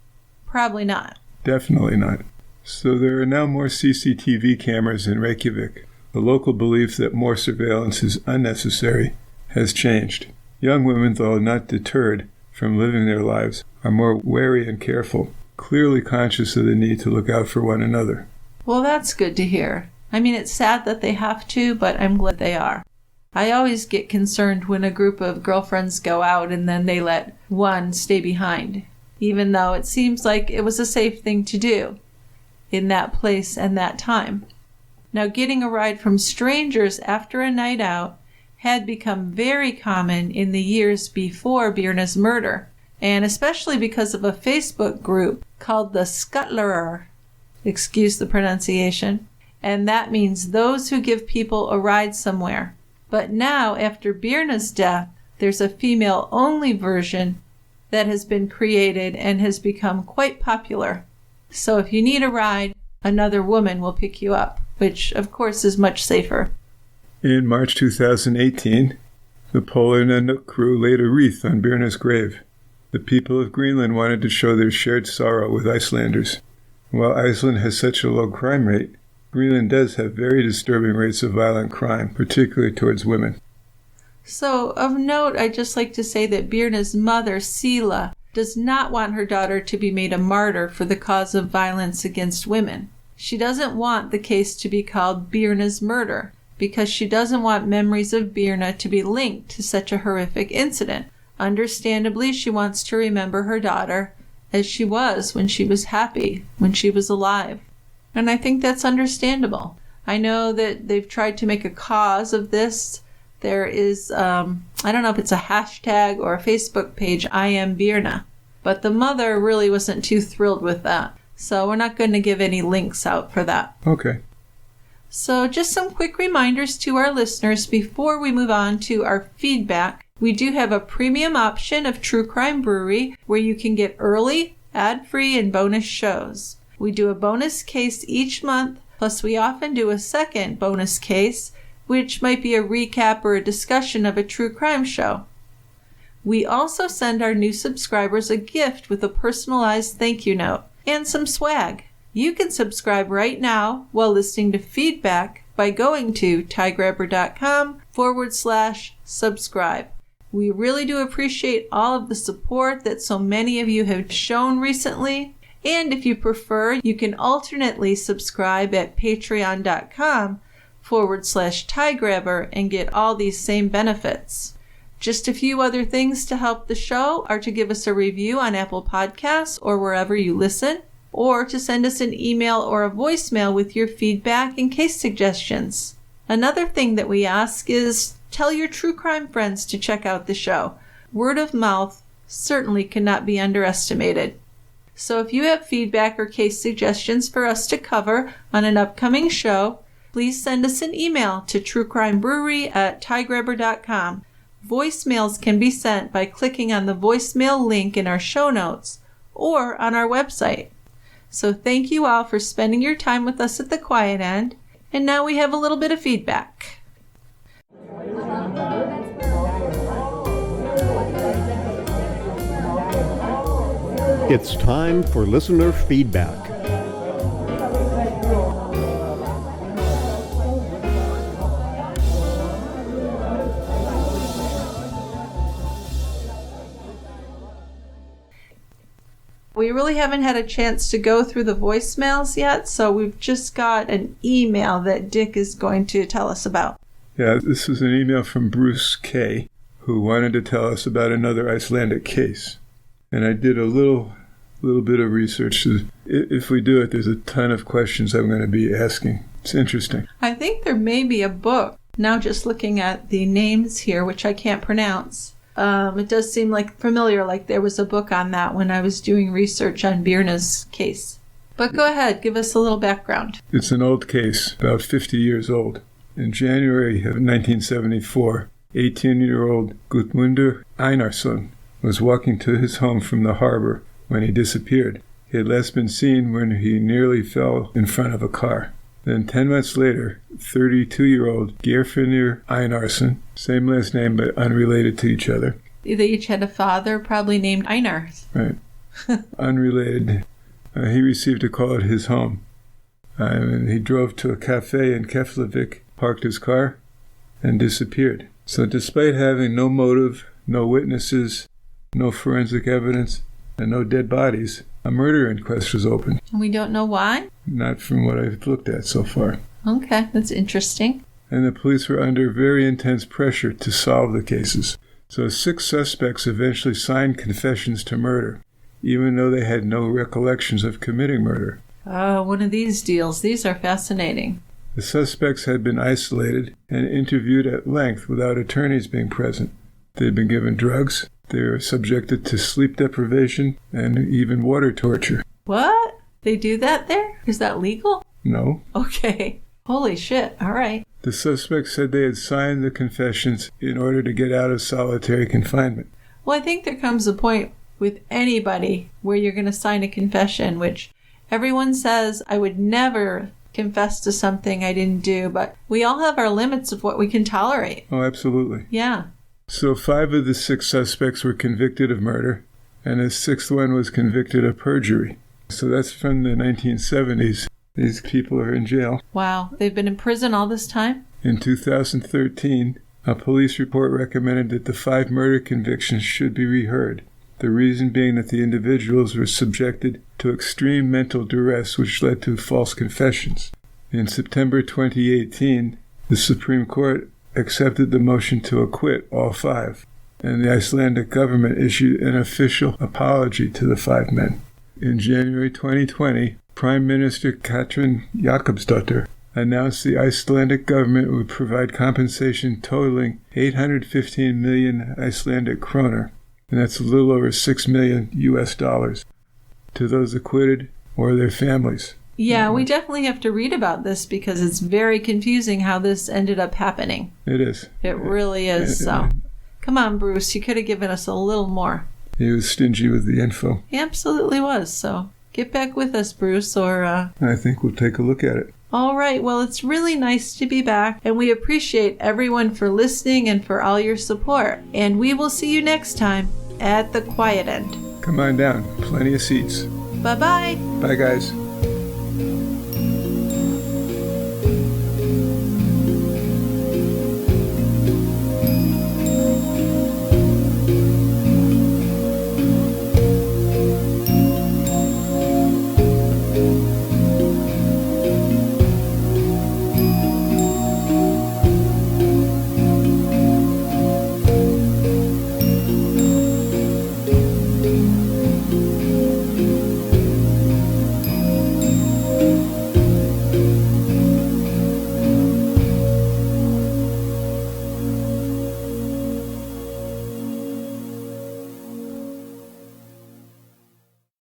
Probably not. Definitely not. So there are now more CCTV cameras in Reykjavik. The local belief that more surveillance is unnecessary has changed. Young women, though not deterred from living their lives, are more wary and careful, clearly conscious of the need to look out for one another. Well, that's good to hear. I mean, it's sad that they have to, but I'm glad they are. I always get concerned when a group of girlfriends go out and then they let one stay behind, even though it seems like it was a safe thing to do in that place and that time. Now, getting a ride from strangers after a night out had become very common in the years before Birna's murder, and especially because of a Facebook group called the Skutlarer, excuse the pronunciation, and that means those who give people a ride somewhere. But now, after Birna's death, there's a female-only version that has been created and has become quite popular. So if you need a ride, another woman will pick you up, which of course is much safer. In March 2018, the Polar Nanook crew laid a wreath on Birna's grave. The people of Greenland wanted to show their shared sorrow with Icelanders. While Iceland has such a low crime rate, Greenland does have very disturbing rates of violent crime, particularly towards women. So, of note, I'd just like to say that Birna's mother, Sila, does not want her daughter to be made a martyr for the cause of violence against women. She doesn't want the case to be called Birna's murder, because she doesn't want memories of Birna to be linked to such a horrific incident. Understandably, she wants to remember her daughter as she was when she was happy, when she was alive. And I think that's understandable. I know that they've tried to make a cause of this. There is, I don't know if it's a hashtag or a Facebook page, I am Birna. But the mother really wasn't too thrilled with that. So we're not going to give any links out for that. Okay. So just some quick reminders to our listeners before we move on to our feedback. We do have a premium option of True Crime Brewery where you can get early, ad-free, and bonus shows. We do a bonus case each month, plus we often do a second bonus case, which might be a recap or a discussion of a true crime show. We also send our new subscribers a gift with a personalized thank you note and some swag. You can subscribe right now while listening to feedback by going to tiegrabber.com/subscribe. We really do appreciate all of the support that so many of you have shown recently. And if you prefer, you can alternately subscribe at patreon.com/tiegrabber and get all these same benefits. Just a few other things to help the show are to give us a review on Apple Podcasts or wherever you listen, or to send us an email or a voicemail with your feedback and case suggestions. Another thing that we ask is tell your true crime friends to check out the show. Word of mouth certainly cannot be underestimated. So if you have feedback or case suggestions for us to cover on an upcoming show, please send us an email to truecrimebrewery@tiegrabber.com. Voicemails can be sent by clicking on the voicemail link in our show notes or on our website. So thank you all for spending your time with us at the quiet end. And now we have a little bit of feedback. It's time for listener feedback. We really haven't had a chance to go through the voicemails yet, so we've just got an email that Dick is going to tell us about. Yeah, this is an email from Bruce K., who wanted to tell us about another Icelandic case. And I did a little bit of research. If we do it, there's a ton of questions I'm going to be asking. It's interesting. I think there may be a book. Now just looking at the names here, which I can't pronounce. It does seem like familiar, like there was a book on that when I was doing research on Birna's case. But go ahead, give us a little background. It's an old case, about 50 years old. In January of 1974, 18-year-old Gudmundur Einarsson was walking to his home from the harbor when he disappeared. He had last been seen when he nearly fell in front of a car. Then 10 months later, 32-year-old Geirfinnur Einarsson, same last name but unrelated to each other. They each had a father, probably named Einar. Right. Unrelated. He received a call at his home. And he drove to a cafe in Keflavik, parked his car, and disappeared. So despite having no motive, no witnesses, no forensic evidence, and no dead bodies, a murder inquest was opened. And we don't know why? Not from what I've looked at so far. Okay, that's interesting. And the police were under very intense pressure to solve the cases. So 6 suspects eventually signed confessions to murder, even though they had no recollections of committing murder. Oh, one of these deals. These are fascinating. The suspects had been isolated and interviewed at length without attorneys being present. They had been given drugs. They were subjected to sleep deprivation and even water torture. What? They do that there? Is that legal? No. Okay. Holy shit. All right. The suspects said they had signed the confessions in order to get out of solitary confinement. Well, I think there comes a point with anybody where you're going to sign a confession, which everyone says, I would never confess to something I didn't do, but we all have our limits of what we can tolerate. Oh, absolutely. Yeah. So 5 of the 6 suspects were convicted of murder, and the 6th one was convicted of perjury. So that's from the 1970s. These people are in jail. Wow. They've been in prison all this time? In 2013, a police report recommended that the 5 murder convictions should be reheard. The reason being that the individuals were subjected to extreme mental duress, which led to false confessions. In September 2018, the Supreme Court accepted the motion to acquit all 5, and the Icelandic government issued an official apology to the 5 men. In January 2020, Prime Minister Katrín Jakobsdóttir announced the Icelandic government would provide compensation totaling 815 million Icelandic kroner, and that's a little over $6 million US, to those acquitted or their families. Yeah, we definitely have to read about this because it's very confusing how this ended up happening. It is. It really is. So, come on, Bruce. You could have given us a little more. He was stingy with the info. He absolutely was. So, get back with us, Bruce, or... I think we'll take a look at it. All right. Well, it's really nice to be back, and we appreciate everyone for listening and for all your support. And we will see you next time at the Quiet End. Come on down. Plenty of seats. Bye-bye. Bye, guys.